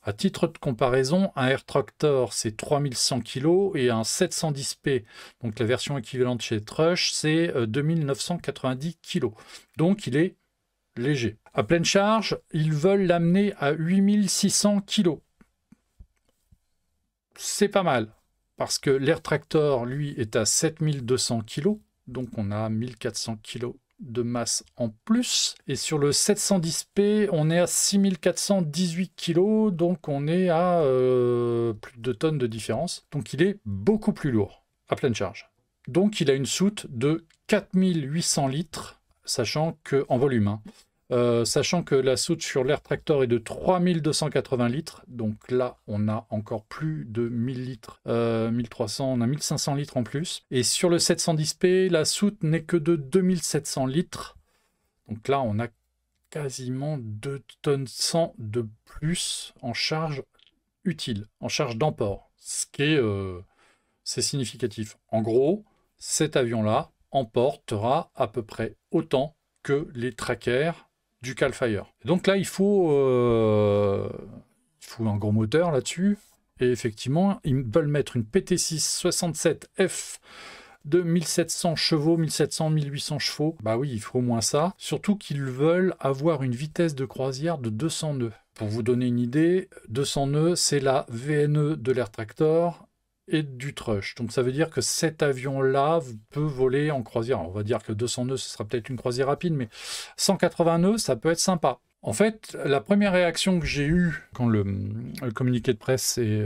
À titre de comparaison, un Air Tractor, c'est 3100 kg et un 710P, donc la version équivalente chez Trush, c'est 2990 kg. Donc, il est léger. À pleine charge, ils veulent l'amener à 8600 kg. C'est pas mal, parce que l'Air Tractor, lui, est à 7200 kg, donc on a 1400 kg de masse en plus. Et sur le 710P, on est à 6418 kg, donc on est à plus de 2 tonnes de différence. Donc il est beaucoup plus lourd, à pleine charge. Donc il a une soute de 4800 litres, sachant que, en volume, hein. Sachant que la soute sur l'Air Tractor est de 3280 litres, donc là on a encore plus de 1000 litres, 1300, on a 1500 litres en plus. Et sur le 710P, la soute n'est que de 2700 litres, donc là on a quasiment 2 tonnes 100 de plus en charge utile, en charge d'emport, ce qui est c'est significatif. En gros, cet avion-là emportera à peu près autant que les trackers du Cal Fire. Donc là, il faut un gros moteur là-dessus. Et effectivement, ils veulent mettre une PT6 67F de 1700 chevaux, 1700, 1800 chevaux. Bah oui, il faut au moins ça. Surtout qu'ils veulent avoir une vitesse de croisière de 200 nœuds. Pour vous donner une idée, 200 nœuds, c'est la VNE de l'Air Tractor et du Trush. Donc ça veut dire que cet avion-là peut voler en croisière. Alors, on va dire que 200 nœuds, ce sera peut-être une croisière rapide, mais 180 nœuds, ça peut être sympa. En fait, la première réaction que j'ai eue quand le communiqué de presse est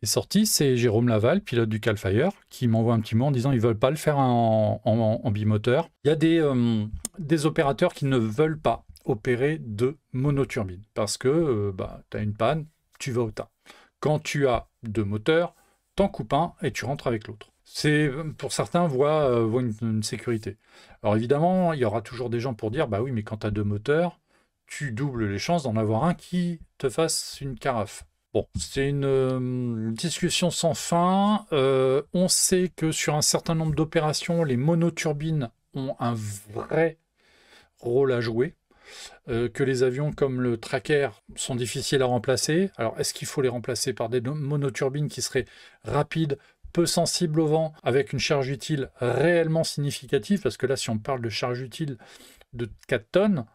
sorti, c'est Jérôme Laval, pilote du Cal Fire, qui m'envoie un petit mot en disant qu'ils ne veulent pas le faire en bimoteur. Il y a des opérateurs qui ne veulent pas opérer de monoturbine, parce que tu as une panne, tu vas au tas. Quand tu as deux moteurs, t'en coupes un et tu rentres avec l'autre. C'est, pour certains, voient une sécurité. Alors évidemment, il y aura toujours des gens pour dire, bah oui, mais quand tu as deux moteurs, tu doubles les chances d'en avoir un qui te fasse une carafe. Bon, c'est une discussion sans fin. On sait que sur un certain nombre d'opérations, les monoturbines ont un vrai rôle à jouer. Que les avions comme le Tracker sont difficiles à remplacer. Alors, est-ce qu'il faut les remplacer par des monoturbines qui seraient rapides, peu sensibles au vent, avec une charge utile réellement significative? Parce que là, si on parle de charge utile de 4 tonnes,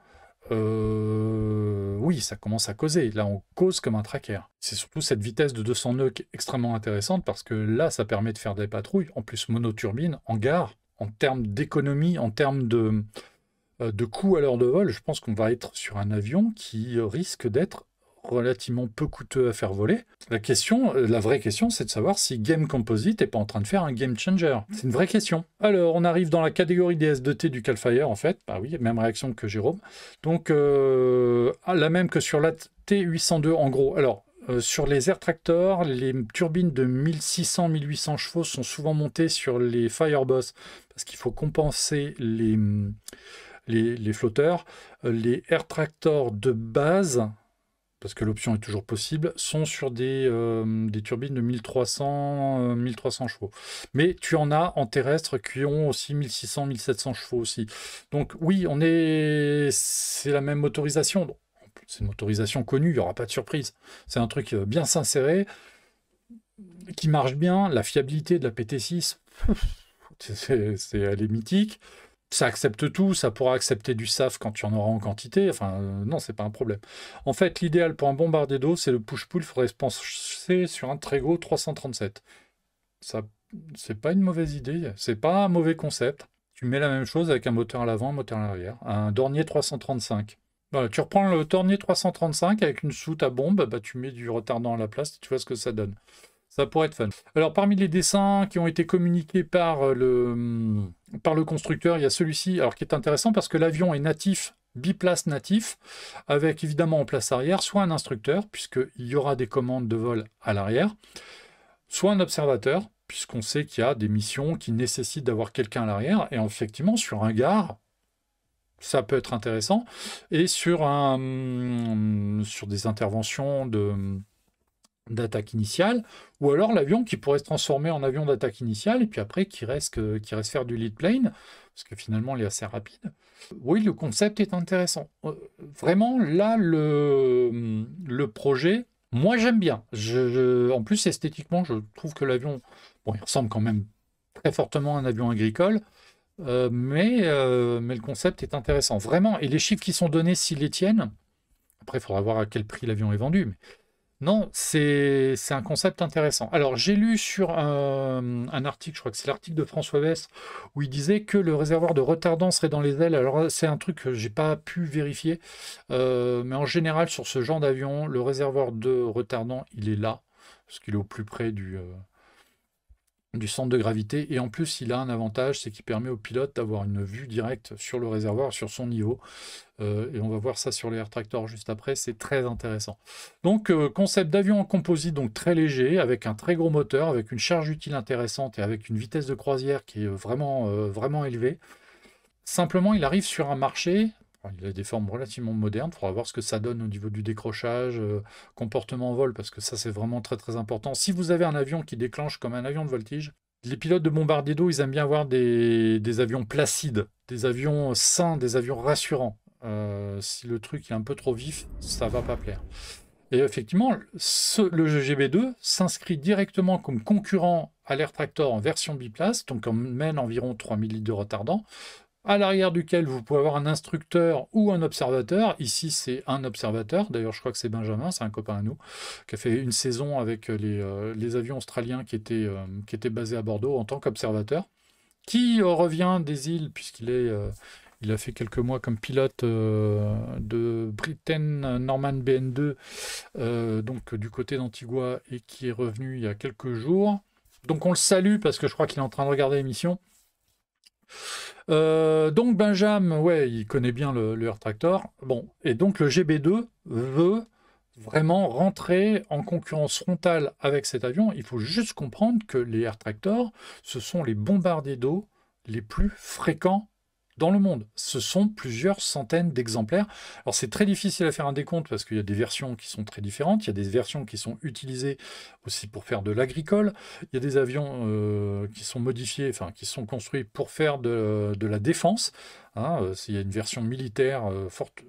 oui, ça commence à causer. Là, on cause comme un Tracker. C'est surtout cette vitesse de 200 nœuds qui est extrêmement intéressante, parce que là, ça permet de faire des patrouilles. En plus, monoturbine, en gare, en termes d'économie, en termes de coût à l'heure de vol, je pense qu'on va être sur un avion qui risque d'être relativement peu coûteux à faire voler. La vraie question, c'est de savoir si Game Composite n'est pas en train de faire un game changer. C'est une vraie question. Alors, on arrive dans la catégorie des S2T du Cal Fire, en fait. Bah oui, même réaction que Jérôme. Donc, la même que sur la T802, en gros. Alors, sur les Air Tractor, les turbines de 1600-1800 chevaux sont souvent montées sur les Fireboss, parce qu'il faut compenser les flotteurs. Les Air Tractor de base, parce que l'option est toujours possible, sont sur des turbines de 1300 chevaux. Mais tu en as en terrestre qui ont aussi 1600-1700 chevaux aussi. Donc oui, c'est la même motorisation. C'est une motorisation connue, il n'y aura pas de surprise. C'est un truc bien s'insérer, qui marche bien. La fiabilité de la PT6, elle est mythique. Ça accepte tout, ça pourra accepter du SAF quand tu en auras en quantité. Enfin, non, c'est pas un problème. En fait, l'idéal pour un bombardier d'eau, c'est le push-pull. Il faudrait se pencher sur un très gros 337. Ça, c'est pas une mauvaise idée. C'est pas un mauvais concept. Tu mets la même chose avec un moteur à l'avant, un moteur à l'arrière. Un Dornier 335. Voilà, tu reprends le Dornier 335 avec une soute à bombe, bah, tu mets du retardant à la place et tu vois ce que ça donne. Ça pourrait être fun. Alors, parmi les dessins qui ont été communiqués par le constructeur, il y a celui-ci, alors qui est intéressant parce que l'avion est natif, biplace natif, avec évidemment en place arrière, soit un instructeur, puisqu'il y aura des commandes de vol à l'arrière, soit un observateur, puisqu'on sait qu'il y a des missions qui nécessitent d'avoir quelqu'un à l'arrière, et effectivement, sur un gare, ça peut être intéressant, et sur des interventions d'attaque initiale, ou alors l'avion qui pourrait se transformer en avion d'attaque initiale, et puis après qui reste faire du lead plane, parce que finalement il est assez rapide. Oui, le concept est intéressant. Vraiment, là, le projet, moi j'aime bien. En plus, esthétiquement, je trouve que l'avion, bon, il ressemble quand même très fortement à un avion agricole, mais le concept est intéressant. Vraiment, et les chiffres qui sont donnés, s'ils les tiennent, après il faudra voir à quel prix l'avion est vendu, mais non, c'est un concept intéressant. Alors, j'ai lu sur un article, je crois que c'est l'article de François Vest, où il disait que le réservoir de retardant serait dans les ailes. Alors, c'est un truc que j'ai pas pu vérifier, mais en général, sur ce genre d'avion, le réservoir de retardant, il est là, parce qu'il est au plus près du centre de gravité, et en plus il a un avantage, c'est qu'il permet au pilote d'avoir une vue directe sur le réservoir, sur son niveau, et on va voir ça sur les air tractors juste après, c'est très intéressant. Donc concept d'avion en composite, donc très léger, avec un très gros moteur, avec une charge utile intéressante et avec une vitesse de croisière qui est vraiment élevée. Simplement, il arrive sur un marché. Il a des formes relativement modernes, il faudra voir ce que ça donne au niveau du décrochage, comportement en vol, parce que ça c'est vraiment très très important. Si vous avez un avion qui déclenche comme un avion de voltige, les pilotes de bombardier d'eau, ils aiment bien avoir des avions placides, des avions sains, des avions rassurants. Si le truc est un peu trop vif, ça va pas plaire. Et effectivement, le GB2 s'inscrit directement comme concurrent à l'Air Tractor en version biplace, donc on mène environ 3000 litres de retardant, à l'arrière duquel vous pouvez avoir un instructeur ou un observateur. Ici, c'est un observateur. D'ailleurs, je crois que c'est Benjamin, c'est un copain à nous, qui a fait une saison avec les avions australiens qui étaient basés à Bordeaux en tant qu'observateur, qui revient des îles, il a fait quelques mois comme pilote de Britain Norman BN2, donc du côté d'Antigua, et qui est revenu il y a quelques jours. Donc on le salue parce que je crois qu'il est en train de regarder l'émission. Donc Benjamin, ouais, il connaît bien le Air Tractor. Bon, et donc le GB2 veut vraiment rentrer en concurrence frontale avec cet avion. Il faut juste comprendre que les Air Tractors, ce sont les bombardiers d'eau les plus fréquents dans le monde. Ce sont plusieurs centaines d'exemplaires. Alors c'est très difficile à faire un décompte parce qu'il y a des versions qui sont très différentes. Il y a des versions qui sont utilisées aussi pour faire de l'agricole. Il y a des avions qui sont modifiés, enfin qui sont construits pour faire de la défense. Il y a une version militaire forte,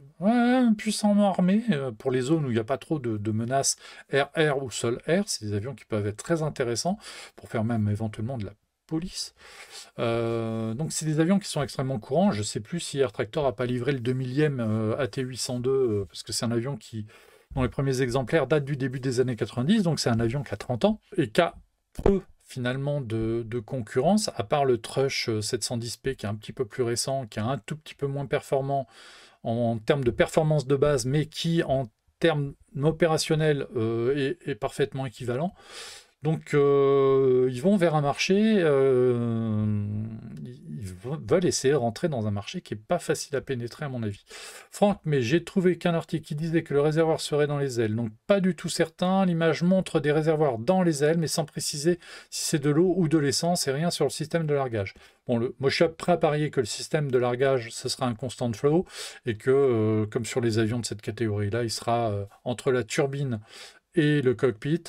puissamment armée pour les zones où il n'y a pas trop de menaces air-air ou sol-air. C'est des avions qui peuvent être très intéressants pour faire même éventuellement de la police. Donc c'est des avions qui sont extrêmement courants. Je ne sais plus si Air Tractor n'a pas livré le 2000e AT802 parce que c'est un avion qui, dont les premiers exemplaires datent du début des années 90, donc c'est un avion qui a 30 ans et qui a peu finalement de concurrence, à part le Trush 710P qui est un petit peu plus récent, qui est un tout petit peu moins performant en termes de performance de base, mais qui en termes opérationnels est parfaitement équivalent. Donc, ils vont vers un marché, ils veulent essayer de rentrer dans un marché qui n'est pas facile à pénétrer à mon avis. Franck, mais j'ai trouvé qu'un article qui disait que le réservoir serait dans les ailes, donc pas du tout certain. L'image montre des réservoirs dans les ailes, mais sans préciser si c'est de l'eau ou de l'essence et rien sur le système de largage. Bon, moi je suis prêt à parier que le système de largage, ce sera un constant flow et que, comme sur les avions de cette catégorie-là, il sera entre la turbine et le cockpit,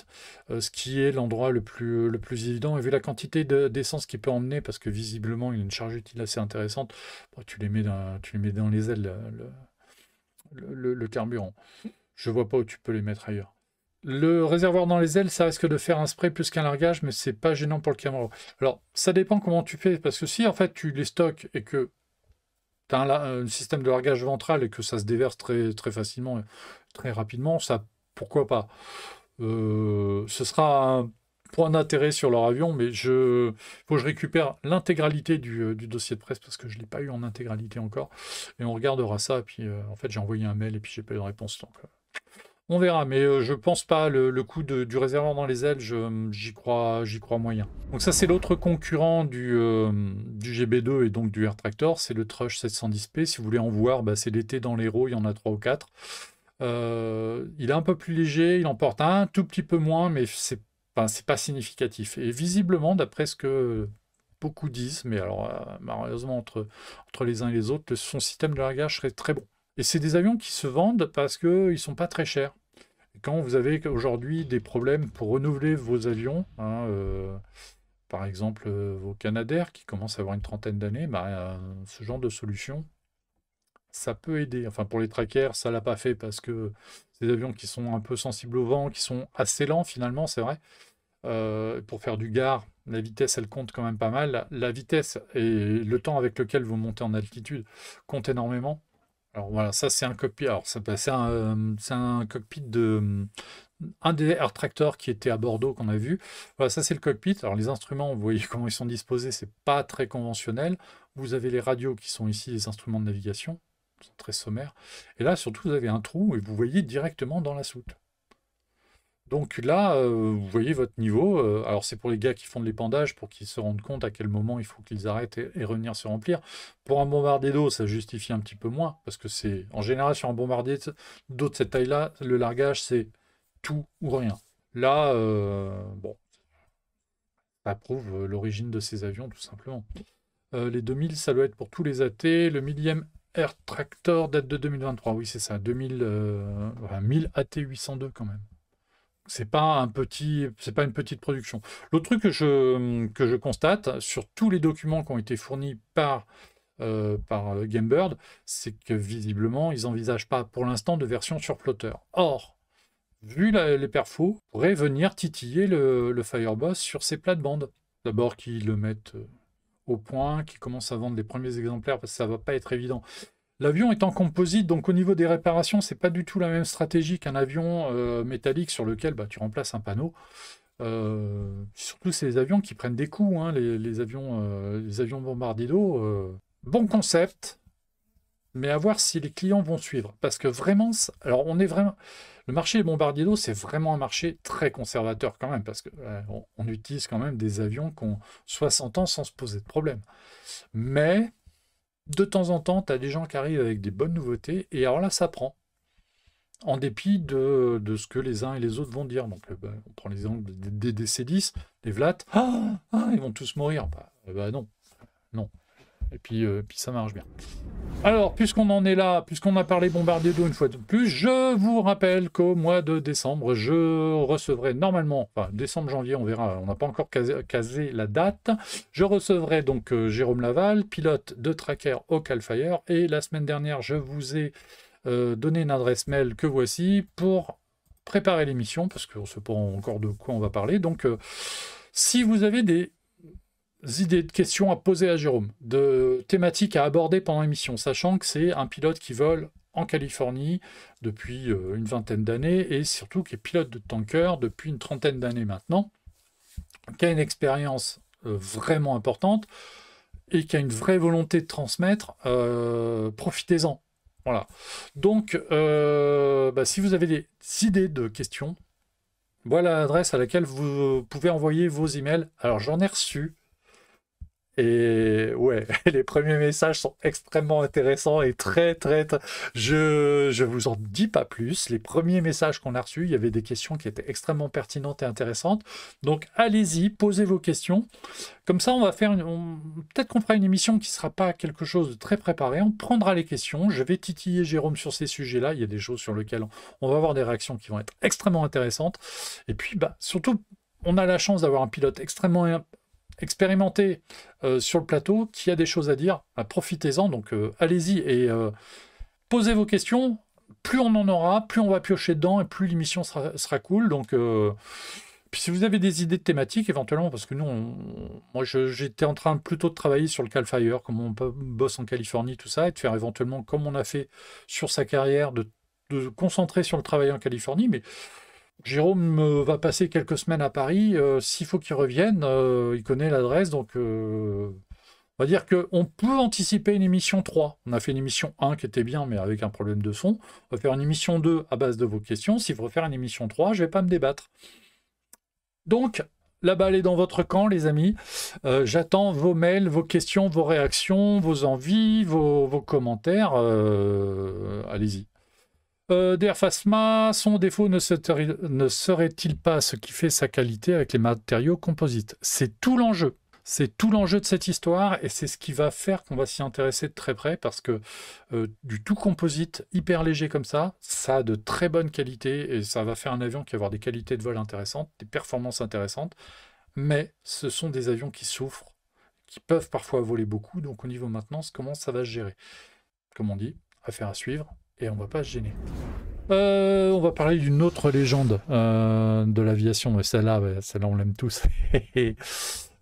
ce qui est l'endroit le plus évident. Et vu la quantité d'essence qu'il peut emmener, parce que visiblement il a une charge utile assez intéressante, tu les mets dans les ailes, le carburant. Je vois pas où tu peux les mettre ailleurs. Le réservoir dans les ailes, ça risque de faire un spray plus qu'un largage, mais c'est pas gênant pour le Camaro. Alors, ça dépend comment tu fais, parce que si en fait tu les stockes et que tu as un système de largage ventral et que ça se déverse très, très facilement et très rapidement, ça, pourquoi pas. Ce sera un point d'intérêt sur leur avion, mais faut que je récupère l'intégralité du dossier de presse parce que je ne l'ai pas eu en intégralité encore. Et on regardera ça. Et puis, en fait, j'ai envoyé un mail et puis j'ai pas eu de réponse. Donc, on verra, mais je pense pas. Le coup du réservoir dans les ailes, j'y crois moyen. Donc ça, c'est l'autre concurrent du GB2 et donc du Air Tractor, c'est le Trush 710p. Si vous voulez en voir, c'est l'été dans l'Hérault, il y en a 3 ou 4. Il est un peu plus léger, il en porte un tout petit peu moins, mais c'est pas significatif. Et visiblement, d'après ce que beaucoup disent, mais alors malheureusement entre les uns et les autres, son système de largage serait très bon. Et c'est des avions qui se vendent parce qu'ils ne sont pas très chers. Et quand vous avez aujourd'hui des problèmes pour renouveler vos avions, par exemple vos Canadair qui commencent à avoir une trentaine d'années, ce genre de solution, ça peut aider. Enfin, pour les trackers, ça ne l'a pas fait parce que c'est des avions qui sont un peu sensibles au vent, qui sont assez lents finalement, c'est vrai. Pour faire du gare, la vitesse, elle compte quand même pas mal. La vitesse et le temps avec lequel vous montez en altitude comptent énormément. Alors voilà, ça c'est un cockpit. Alors c'est un cockpit de un des Air Tractor qui était à Bordeaux qu'on a vu. Voilà, ça c'est le cockpit. Alors les instruments, vous voyez comment ils sont disposés, c'est pas très conventionnel. Vous avez les radios qui sont ici, les instruments de navigation, ils sont très sommaires. Et là surtout vous avez un trou et vous voyez directement dans la soute. Donc là, vous voyez votre niveau. Alors c'est pour les gars qui font de l'épandage, pour qu'ils se rendent compte à quel moment il faut qu'ils arrêtent et revenir se remplir. Pour un bombardier d'eau, ça justifie un petit peu moins, parce que c'est en général sur un bombardier d'eau de cette taille-là, le largage c'est tout ou rien. Là, bon, ça prouve l'origine de ces avions tout simplement. Les 2000, ça doit être pour tous les AT. Le 1000e Air Tractor date de 2023. Oui, c'est ça, 1000 AT 802 quand même. C'est pas une petite production. L'autre truc que je constate sur tous les documents qui ont été fournis par Gamebird, c'est que visiblement, ils n'envisagent pas pour l'instant de version sur flotteur. Or, vu les perfos, on pourrait venir titiller le Fireboss sur ses plates-bandes. D'abord qu'ils le mettent au point, qu'ils commencent à vendre les premiers exemplaires, parce que ça va pas être évident. L'avion est en composite, donc au niveau des réparations, c'est pas du tout la même stratégie qu'un avion métallique sur lequel tu remplaces un panneau. Surtout, c'est les avions qui prennent des coups, hein, les avions bombardiers d'eau. Bon concept, mais à voir si les clients vont suivre. Parce que vraiment, alors le marché des bombardiers d'eau, c'est vraiment un marché très conservateur quand même, parce qu'on utilise quand même des avions qui ont 60 ans sans se poser de problème. Mais de temps en temps, tu as des gens qui arrivent avec des bonnes nouveautés, et alors là, ça prend. En dépit de ce que les uns et les autres vont dire. Donc, on prend l'exemple des DC-10, des VLAT. Ils vont tous mourir. Non. Et puis ça marche bien. Alors, puisqu'on en est là, puisqu'on a parlé bombardier d'eau une fois de plus, je vous rappelle qu'au mois de décembre, je recevrai normalement, décembre-janvier, on verra, on n'a pas encore casé la date, je recevrai donc Jérôme Laval, pilote de Tracker au Calfire, et la semaine dernière, je vous ai donné une adresse mail que voici pour préparer l'émission, parce qu'on ne sait pas encore de quoi on va parler. Donc, si vous avez des idées de questions à poser à Jérôme, de thématiques à aborder pendant l'émission, sachant que c'est un pilote qui vole en Californie depuis une vingtaine d'années et surtout qui est pilote de tanker depuis une trentaine d'années maintenant, qui a une expérience vraiment importante et qui a une vraie volonté de transmettre, profitez-en. Voilà. Donc, si vous avez des idées de questions, voilà l'adresse à laquelle vous pouvez envoyer vos emails. Alors, j'en ai reçu. Et ouais, les premiers messages sont extrêmement intéressants et très. Je vous en dis pas plus. Les premiers messages qu'on a reçus, il y avait des questions qui étaient extrêmement pertinentes et intéressantes. Donc allez-y, posez vos questions. Comme ça, on va faire peut-être qu'on fera une émission qui ne sera pas quelque chose de très préparé. On prendra les questions. Je vais titiller Jérôme sur ces sujets-là. Il y a des choses sur lesquelles on va avoir des réactions qui vont être extrêmement intéressantes. Et puis, surtout, on a la chance d'avoir un pilote extrêmement expérimenté sur le plateau, qui a des choses à dire, profitez-en, donc allez-y et posez vos questions, plus on en aura, plus on va piocher dedans et plus l'émission sera cool, donc Puis si vous avez des idées de thématiques, éventuellement, parce que nous, moi j'étais en train plutôt de travailler sur le Cal Fire, comme on bosse en Californie, tout ça, et de faire éventuellement, comme on a fait sur sa carrière, de concentrer sur le travail en Californie. Mais Jérôme va passer quelques semaines à Paris. S'il faut qu'il revienne, il connaît l'adresse, donc on va dire qu'on peut anticiper une émission 3. On a fait une émission 1 qui était bien, mais avec un problème de son. On va faire une émission 2 à base de vos questions. S'il faut faire une émission 3, je ne vais pas me débattre. Donc, la balle est dans votre camp, les amis. J'attends vos mails, vos questions, vos réactions, vos envies, vos commentaires. Allez-y. DR Phasma, son défaut ne serait-il pas ce qui fait sa qualité avec les matériaux composites? C'est tout l'enjeu. C'est tout l'enjeu de cette histoire et c'est ce qui va faire qu'on va s'y intéresser de très près parce que du tout composite hyper léger comme ça a de très bonnes qualités et ça va faire un avion qui va avoir des qualités de vol intéressantes, des performances intéressantes, mais ce sont des avions qui souffrent, qui peuvent parfois voler beaucoup, donc au niveau maintenance, comment ça va se gérer? Comme on dit, affaire à suivre et on ne va pas se gêner. On va parler d'une autre légende de l'aviation, mais celle-là on l'aime tous.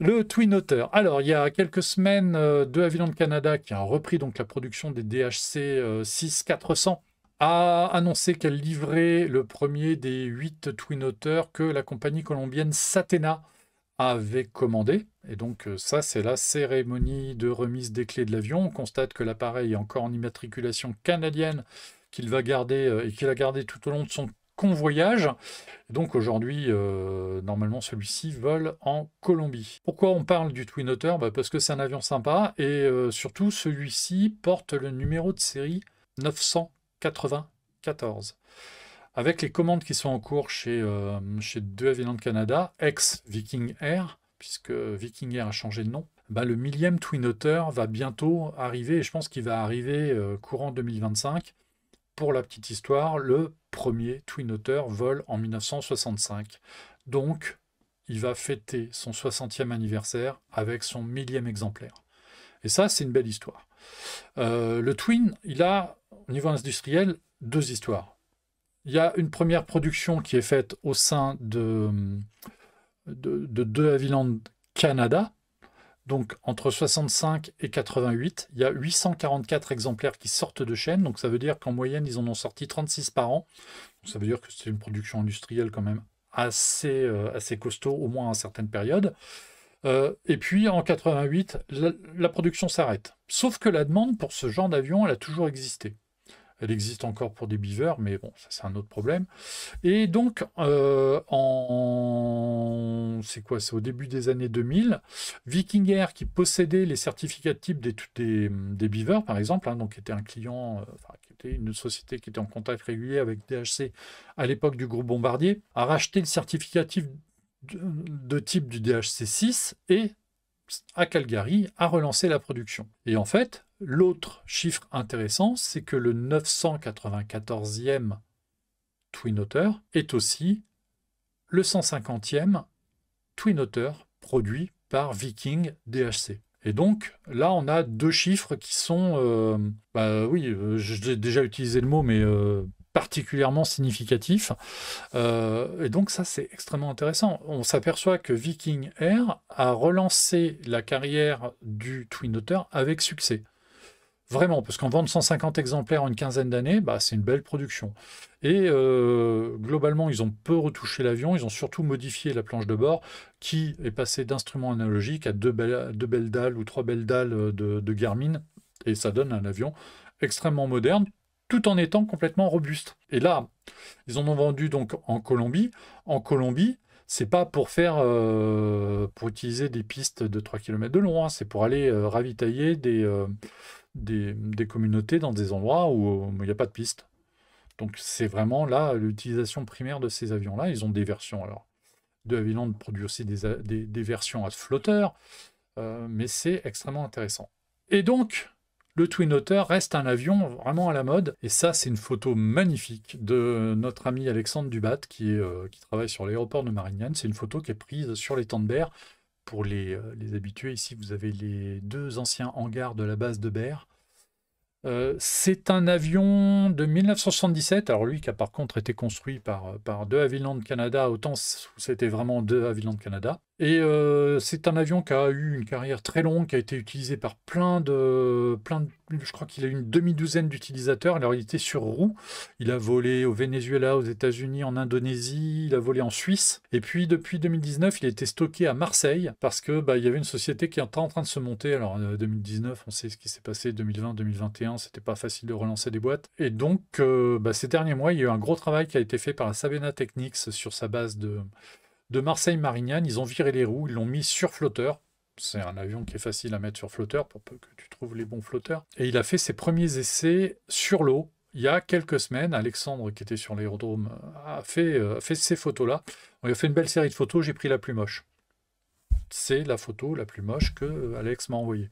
Le Twin Otter. Alors, il y a quelques semaines, De Havilland Canada, qui a repris donc la production des DHC 6400, a annoncé qu'elle livrait le premier des 8 Twin Otter que la compagnie colombienne Satena avait commandé. Et donc, ça, c'est la cérémonie de remise des clés de l'avion. On constate que l'appareil est encore en immatriculation canadienne, qu'il va garder et qu'il a gardé tout au long de son convoyage. Donc aujourd'hui, normalement, celui-ci vole en Colombie. Pourquoi on parle du Twin Otter? Parce que c'est un avion sympa et surtout, celui-ci porte le numéro de série 994. Avec les commandes qui sont en cours chez De Havilland Canada, ex-Viking Air, puisque Viking Air a changé de nom, le 1000e Twin Otter va bientôt arriver et je pense qu'il va arriver courant 2025. Pour la petite histoire, le premier Twin Otter vole en 1965. Donc, il va fêter son 60e anniversaire avec son 1000e exemplaire. Et ça, c'est une belle histoire. Le Twin, il a, au niveau industriel, 2 histoires. Il y a une première production qui est faite au sein de De Havilland Canada. Donc, entre 65 et 88, il y a 844 exemplaires qui sortent de chaîne. Donc, ça veut dire qu'en moyenne, ils en ont sorti 36 par an. Donc, ça veut dire que c'est une production industrielle quand même assez costaud, au moins à certaines périodes. Et puis, en 88, la production s'arrête. Sauf que la demande pour ce genre d'avion, elle a toujours existé. Elle existe encore pour des beavers, mais bon, ça c'est un autre problème. Et donc, c'est au début des années 2000, Viking Air, qui possédait les certificats de type des beavers, par exemple, donc qui était un client, qui était une société qui était en contact régulier avec DHC à l'époque du groupe Bombardier, a racheté le certificat de type du DHC-6 et à Calgary a relancé la production. Et en fait, l'autre chiffre intéressant, c'est que le 994e Twin Otter est aussi le 150e Twin Otter produit par Viking DHC. Et donc, là, on a 2 chiffres qui sont, j'ai déjà utilisé le mot, mais particulièrement significatifs. Et donc, ça, c'est extrêmement intéressant. On s'aperçoit que Viking Air a relancé la carrière du Twin Otter avec succès. Vraiment, parce qu'en vendre 150 exemplaires en une quinzaine d'années, c'est une belle production. Et globalement, ils ont peu retouché l'avion, ils ont surtout modifié la planche de bord, qui est passée d'instruments analogiques à 2 belles dalles ou 3 belles dalles de Garmin, et ça donne un avion extrêmement moderne, tout en étant complètement robuste. Et là, ils en ont vendu donc en Colombie. En Colombie, c'est pas pour utiliser des pistes de 3 km de long, c'est pour aller ravitailler des communautés dans des endroits où il n'y a pas de piste. Donc c'est vraiment là l'utilisation primaire de ces avions-là. Ils ont des versions. Alors, De Havilland produit aussi des versions à flotteur, mais c'est extrêmement intéressant. Et donc, le Twin Otter reste un avion vraiment à la mode. Et ça, c'est une photo magnifique de notre ami Alexandre Dubat qui travaille sur l'aéroport de Marignane. C'est une photo qui est prise sur l'étang de Berre. Pour les habitués, ici, vous avez les 2 anciens hangars de la base de Berre. C'est un avion de 1977. Alors lui qui a par contre été construit par De Havilland Canada, autant c'était vraiment De Havilland Canada. Et c'est un avion qui a eu une carrière très longue, qui a été utilisé par je crois qu'il a eu une demi-douzaine d'utilisateurs. Alors il était sur roue. Il a volé au Venezuela, aux États-Unis, en Indonésie, il a volé en Suisse. Et puis depuis 2019, il a été stocké à Marseille parce que il y avait une société qui était en train de se monter. Alors 2019, on sait ce qui s'est passé, 2020, 2021, c'était pas facile de relancer des boîtes. Et donc ces derniers mois, il y a eu un gros travail qui a été fait par la Sabena Technics sur sa base de Marseille-Marignane. Ils ont viré les roues, ils l'ont mis sur flotteur. C'est un avion qui est facile à mettre sur flotteur pour peu que tu trouves les bons flotteurs. Et il a fait ses premiers essais sur l'eau. Il y a quelques semaines, Alexandre, qui était sur l'aérodrome, a fait ces photos-là. On a fait une belle série de photos, j'ai pris la plus moche. C'est la photo la plus moche que Alex m'a envoyée.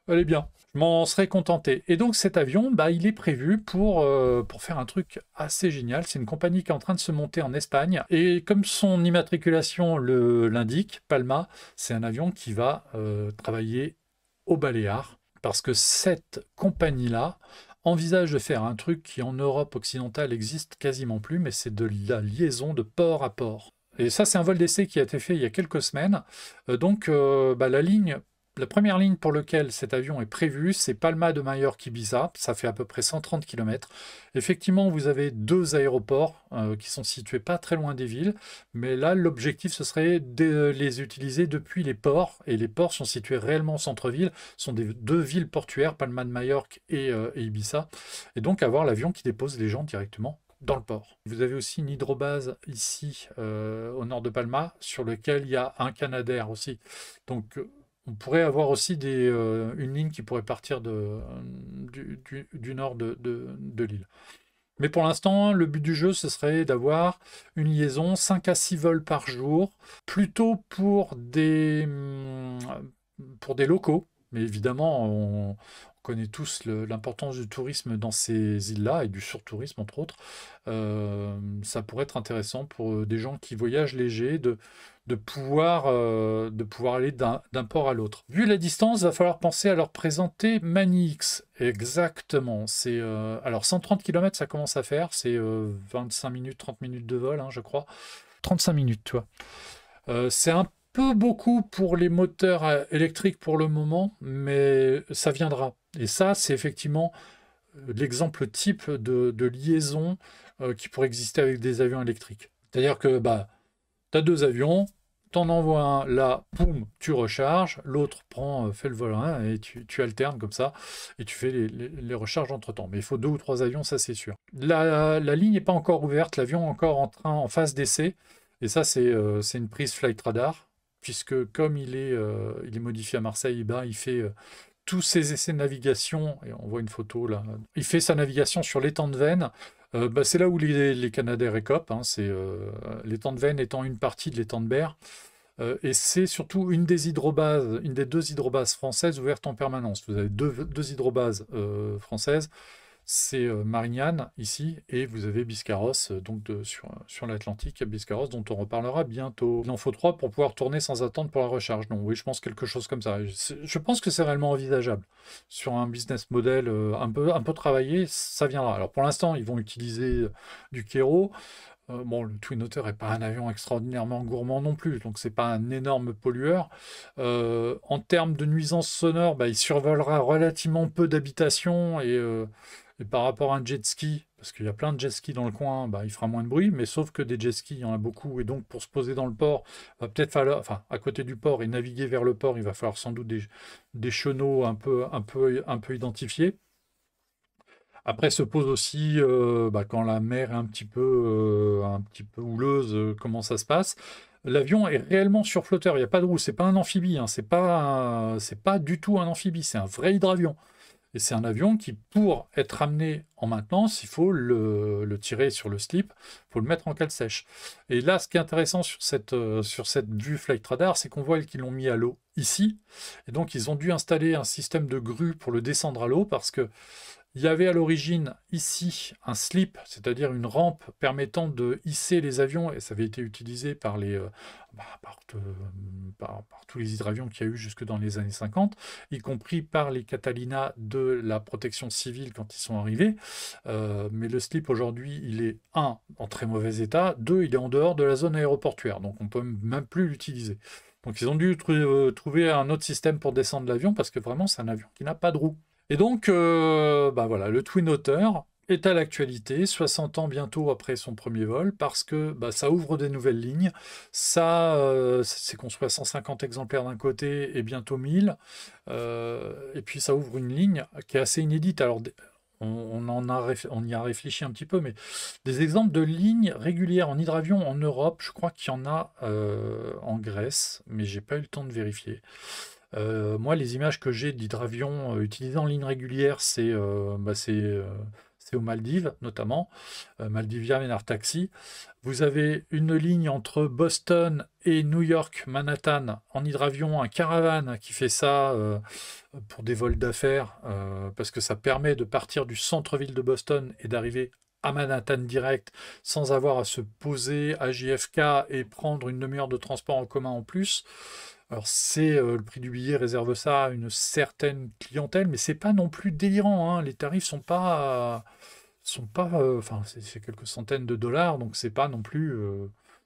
Elle est bien, je m'en serais contenté. Et donc cet avion, il est prévu pour faire un truc assez génial. C'est une compagnie qui est en train de se monter en Espagne. Et comme son immatriculation l'indique, Palma, c'est un avion qui va travailler aux Baléares. Parce que cette compagnie-là envisage de faire un truc qui en Europe occidentale existe quasiment plus, mais c'est de la liaison de port à port. Et ça, c'est un vol d'essai qui a été fait il y a quelques semaines. La première ligne pour laquelle cet avion est prévu, c'est Palma de Majorque-Ibiza. Ça fait à peu près 130 km. Effectivement, vous avez 2 aéroports qui sont situés pas très loin des villes. Mais là, l'objectif, ce serait de les utiliser depuis les ports. Et les ports sont situés réellement au centre-ville. Ce sont 2 villes portuaires, Palma de Majorque et Ibiza. Et donc, avoir l'avion qui dépose les gens directement dans le port. Vous avez aussi une hydrobase ici, au nord de Palma, sur lequel il y a un Canadair aussi. Donc, on pourrait avoir aussi une ligne qui pourrait partir du nord de l'île. Mais pour l'instant, le but du jeu, ce serait d'avoir une liaison 5 à 6 vols par jour, plutôt pour des locaux. Mais évidemment, on connaît tous l'importance du tourisme dans ces îles-là et du surtourisme, entre autres. Ça pourrait être intéressant pour des gens qui voyagent léger de pouvoir aller d'un port à l'autre. Vu la distance, il va falloir penser à leur présenter Manix. Exactement. Alors 130 km, ça commence à faire. C'est 25 minutes, 30 minutes de vol, je crois. 35 minutes, tu vois. C'est un peu beaucoup pour les moteurs électriques pour le moment, mais ça viendra. Et ça, c'est effectivement l'exemple type de liaison qui pourrait exister avec des avions électriques. C'est-à-dire que tu as 2 avions, t'en envoies un là, poum, tu recharges, l'autre fait le vol et tu alternes comme ça, et tu fais les recharges entre-temps. Mais il faut 2 ou 3 avions, ça c'est sûr. La ligne n'est pas encore ouverte, l'avion est encore en phase d'essai, et ça c'est une prise Flight Radar, puisque comme il est modifié à Marseille, il fait tous ses essais de navigation, et on voit une photo là, il fait sa navigation sur l'étang de Veynes. C'est là où les Canadair écopent, l'étang de Veynes étant une partie de l'étang de Berre. Et c'est surtout une des 2 hydrobases françaises ouvertes en permanence. Vous avez deux hydrobases françaises. C'est Marignane, ici, et vous avez Biscarrosse, sur l'Atlantique, Biscarrosse, dont on reparlera bientôt. Il en faut 3 pour pouvoir tourner sans attendre pour la recharge. Donc oui, je pense quelque chose comme ça. Je pense que c'est réellement envisageable. Sur un business model un peu travaillé, ça viendra. Alors pour l'instant, ils vont utiliser du Kero. Le Twin Otter n'est pas un avion extraordinairement gourmand non plus, donc c'est pas un énorme pollueur. En termes de nuisances sonores, il survolera relativement peu d'habitations et par rapport à un jet ski, parce qu'il y a plein de jet skis dans le coin, il fera moins de bruit, mais sauf que des jet skis, il y en a beaucoup, et donc pour se poser dans le port, va peut-être falloir, à côté du port et naviguer vers le port, il va falloir sans doute des chenaux un peu identifiés. Après se pose aussi, quand la mer est un petit peu houleuse, comment ça se passe. L'avion est réellement sur flotteur, il n'y a pas de roue, c'est pas un amphibie, c'est pas du tout un amphibie, c'est un vrai hydravion. Et c'est un avion qui, pour être amené en maintenance, il faut le tirer sur le slip, il faut le mettre en cale sèche. Et là, ce qui est intéressant sur cette vue Flight Radar, c'est qu'on voit qu'ils l'ont mis à l'eau ici. Et donc, ils ont dû installer un système de grue pour le descendre à l'eau parce que il y avait à l'origine ici un slip, c'est-à-dire une rampe permettant de hisser les avions, et ça avait été utilisé par par tous les hydravions qu'il y a eu jusque dans les années 50, y compris par les Catalina de la protection civile quand ils sont arrivés. Mais le slip aujourd'hui, il est en très mauvais état, il est en dehors de la zone aéroportuaire, donc on ne peut même plus l'utiliser. Donc ils ont dû trouver un autre système pour descendre l'avion, parce que vraiment c'est un avion qui n'a pas de roue. Et donc, voilà, le Twin Otter est à l'actualité, 60 ans bientôt après son premier vol, parce que ça ouvre des nouvelles lignes. Ça, c'est construit à 150 exemplaires d'un côté et bientôt 1000. Et puis ça ouvre une ligne qui est assez inédite. Alors, on y a réfléchi un petit peu, mais des exemples de lignes régulières en hydravion en Europe, je crois qu'il y en a en Grèce, mais j'ai pas eu le temps de vérifier. Moi, les images que j'ai d'hydravions utilisés en ligne régulière, c'est aux Maldives, notamment, Maldivia et Taxi. Vous avez une ligne entre Boston et New York, Manhattan, en hydravion, un caravane qui fait ça pour des vols d'affaires, parce que ça permet de partir du centre-ville de Boston et d'arriver à Manhattan direct, sans avoir à se poser à JFK et prendre une demi-heure de transport en commun en plus. Alors le prix du billet réserve ça à une certaine clientèle, mais c'est pas non plus délirant, hein. Les tarifs enfin c'est quelques centaines de dollars, donc c'est pas non plus,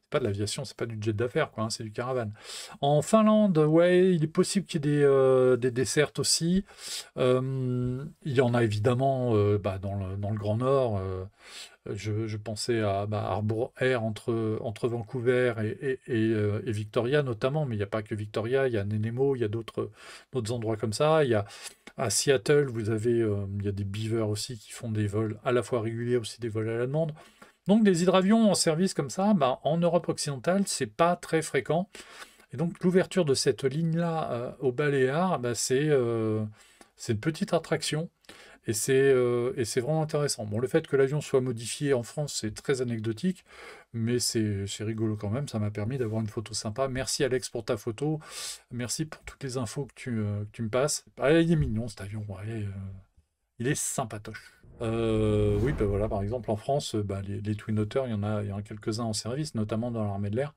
c'est pas de l'aviation, c'est pas du jet d'affaires, quoi, hein, c'est du caravane. En Finlande, ouais, il est possible qu'il y ait des dessertes aussi. Il y en a évidemment dans le Grand Nord. Je pensais à Harbour Air entre Vancouver et Victoria notamment, mais il n'y a pas que Victoria, il y a Nanaimo, il y a d'autres endroits comme ça. À Seattle, il y a des Beaver aussi qui font des vols à la fois réguliers, aussi des vols à la demande. Donc des hydravions en service comme ça, en Europe occidentale, c'est pas très fréquent. Et donc l'ouverture de cette ligne-là aux Baléares, c'est une petite attraction. Et c'est vraiment intéressant. Bon, le fait que l'avion soit modifié en France, c'est très anecdotique, mais c'est rigolo quand même. Ça m'a permis d'avoir une photo sympa. Merci Alex pour ta photo. Merci pour toutes les infos que tu me passes. Il est mignon cet avion. Ouais, il est sympatoche. Oui, voilà, par exemple, en France, les Twin Otter, il y en a quelques-uns en service, notamment dans l'armée de l'air.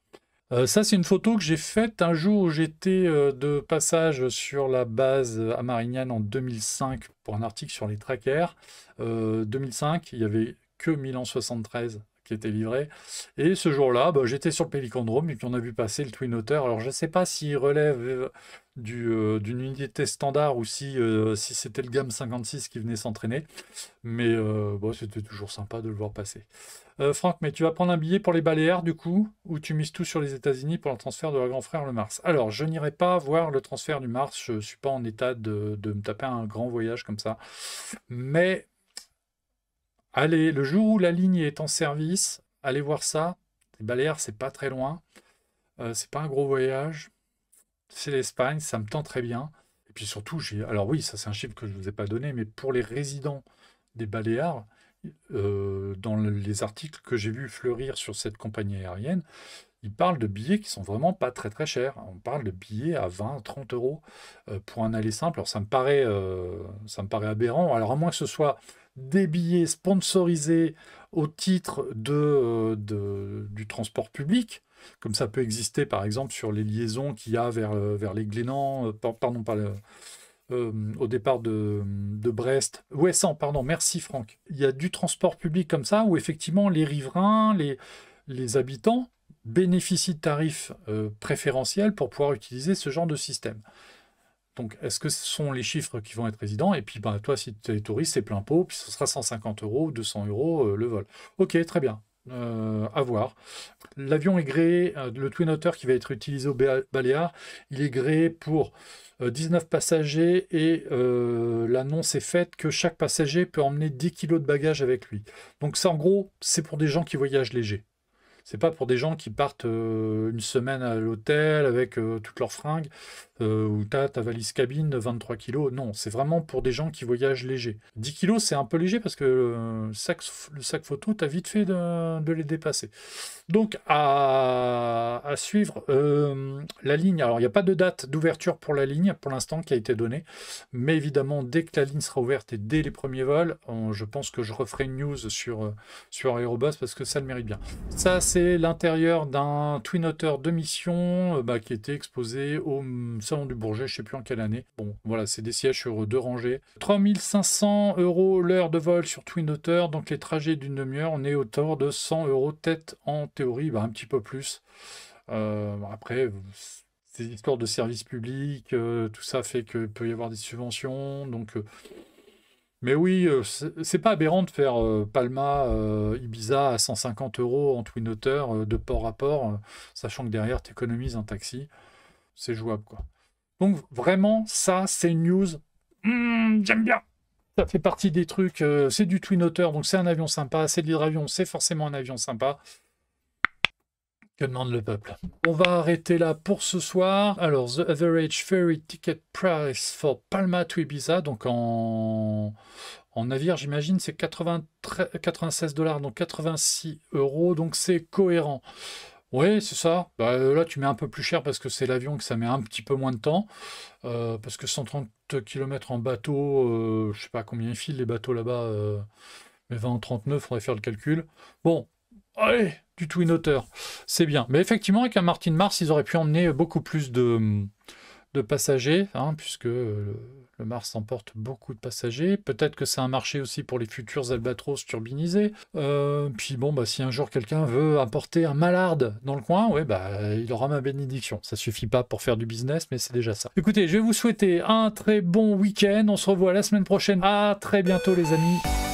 Ça, c'est une photo que j'ai faite un jour où j'étais de passage sur la base à Marignane en 2005 pour un article sur les trackers. 2005, il n'y avait que Milan 73 qui était livré. Et ce jour-là, j'étais sur le Pélicandrome et puis on a vu passer le Twin Otter. Alors, je ne sais pas s'il relève d'une unité standard ou si c'était le GAM 56 qui venait s'entraîner. Mais c'était toujours sympa de le voir passer. Franck, mais tu vas prendre un billet pour les Baléares du coup, ou tu mises tout sur les États-Unis pour le transfert de leur grand frère le Mars? Alors, je n'irai pas voir le transfert du Mars, je ne suis pas en état de me taper un grand voyage comme ça. Mais, allez, le jour où la ligne est en service, allez voir ça. Les Baléares, c'est pas très loin. C'est pas un gros voyage. C'est l'Espagne, ça me tend très bien. Et puis surtout, alors oui, ça c'est un chiffre que je ne vous ai pas donné, mais pour les résidents des Baléares, dans les articles que j'ai vus fleurir sur cette compagnie aérienne, ils parlent de billets qui sont vraiment pas très très chers. On parle de billets à 20-30 euros pour un aller simple. Alors ça me paraît aberrant. Alors à moins que ce soit des billets sponsorisés au titre du transport public, comme ça peut exister par exemple sur les liaisons qu'il y a vers les Glénans, pardon, pas au départ de Brest. Ouessant, pardon, merci Franck. Il y a du transport public comme ça où effectivement les riverains, les habitants bénéficient de tarifs préférentiels pour pouvoir utiliser ce genre de système. Donc, est-ce que ce sont les chiffres qui vont être résidents? Et puis, toi, si tu es touriste, c'est plein pot, puis ce sera 150 euros ou 200 euros le vol. Ok, très bien. À voir. L'avion est gréé, le Twin Otter qui va être utilisé au Baléares, il est gréé pour 19 passagers et l'annonce est faite que chaque passager peut emmener 10 kg de bagages avec lui. Donc ça, en gros, c'est pour des gens qui voyagent léger. C'est pas pour des gens qui partent une semaine à l'hôtel avec toutes leurs fringues. où tu as ta valise cabine de 23 kg. Non, c'est vraiment pour des gens qui voyagent léger. 10 kg, c'est un peu léger parce que le sac photo, tu as vite fait de les dépasser. Donc, à suivre la ligne. Alors, il n'y a pas de date d'ouverture pour la ligne pour l'instant qui a été donnée. Mais évidemment, dès que la ligne sera ouverte et dès les premiers vols, je pense que je referai une news sur Aérobus parce que ça le mérite bien. Ça, c'est l'intérieur d'un Twin Otter de mission qui était exposé au Salon du Bourget, je ne sais plus en quelle année. Bon, voilà, c'est des sièges sur 2 rangées. 3500 € l'heure de vol sur Twin Otter, donc les trajets d'une demi-heure, on est autour de 100 € tête en théorie, un petit peu plus. Après, ces histoires de service public, tout ça fait qu'il peut y avoir des subventions, donc... Mais oui, c'est pas aberrant de faire Palma, Ibiza à 150 € en Twin Otter de port à port, sachant que derrière, tu économises un taxi. C'est jouable, quoi. Donc, vraiment, ça, c'est une news. J'aime bien. Ça fait partie des trucs. C'est du Twin Otter, donc c'est un avion sympa. C'est de l'hydravion, c'est forcément un avion sympa. Que demande le peuple? On va arrêter là pour ce soir. Alors, the average ferry ticket price for Palma to Ibiza, donc en navire, j'imagine, c'est 96 $, donc 86 €, donc c'est cohérent. Oui, c'est ça. Là, tu mets un peu plus cher parce que c'est l'avion que ça met un petit peu moins de temps. Parce que 130 km en bateau, je sais pas combien ils filent les bateaux là-bas, mais 20 en 39, faudrait faire le calcul. Bon, allez, du Twin Otter, c'est bien. Mais effectivement, avec un Martin Mars, ils auraient pu emmener beaucoup plus de passagers, puisque le Mars emporte beaucoup de passagers. Peut-être que c'est un marché aussi pour les futurs Albatros turbinisés. Puis bon, si un jour quelqu'un veut importer un Mallard dans le coin, il aura ma bénédiction. Ça suffit pas pour faire du business, mais c'est déjà ça. Écoutez, je vais vous souhaiter un très bon week-end. On se revoit la semaine prochaine. À très bientôt les amis.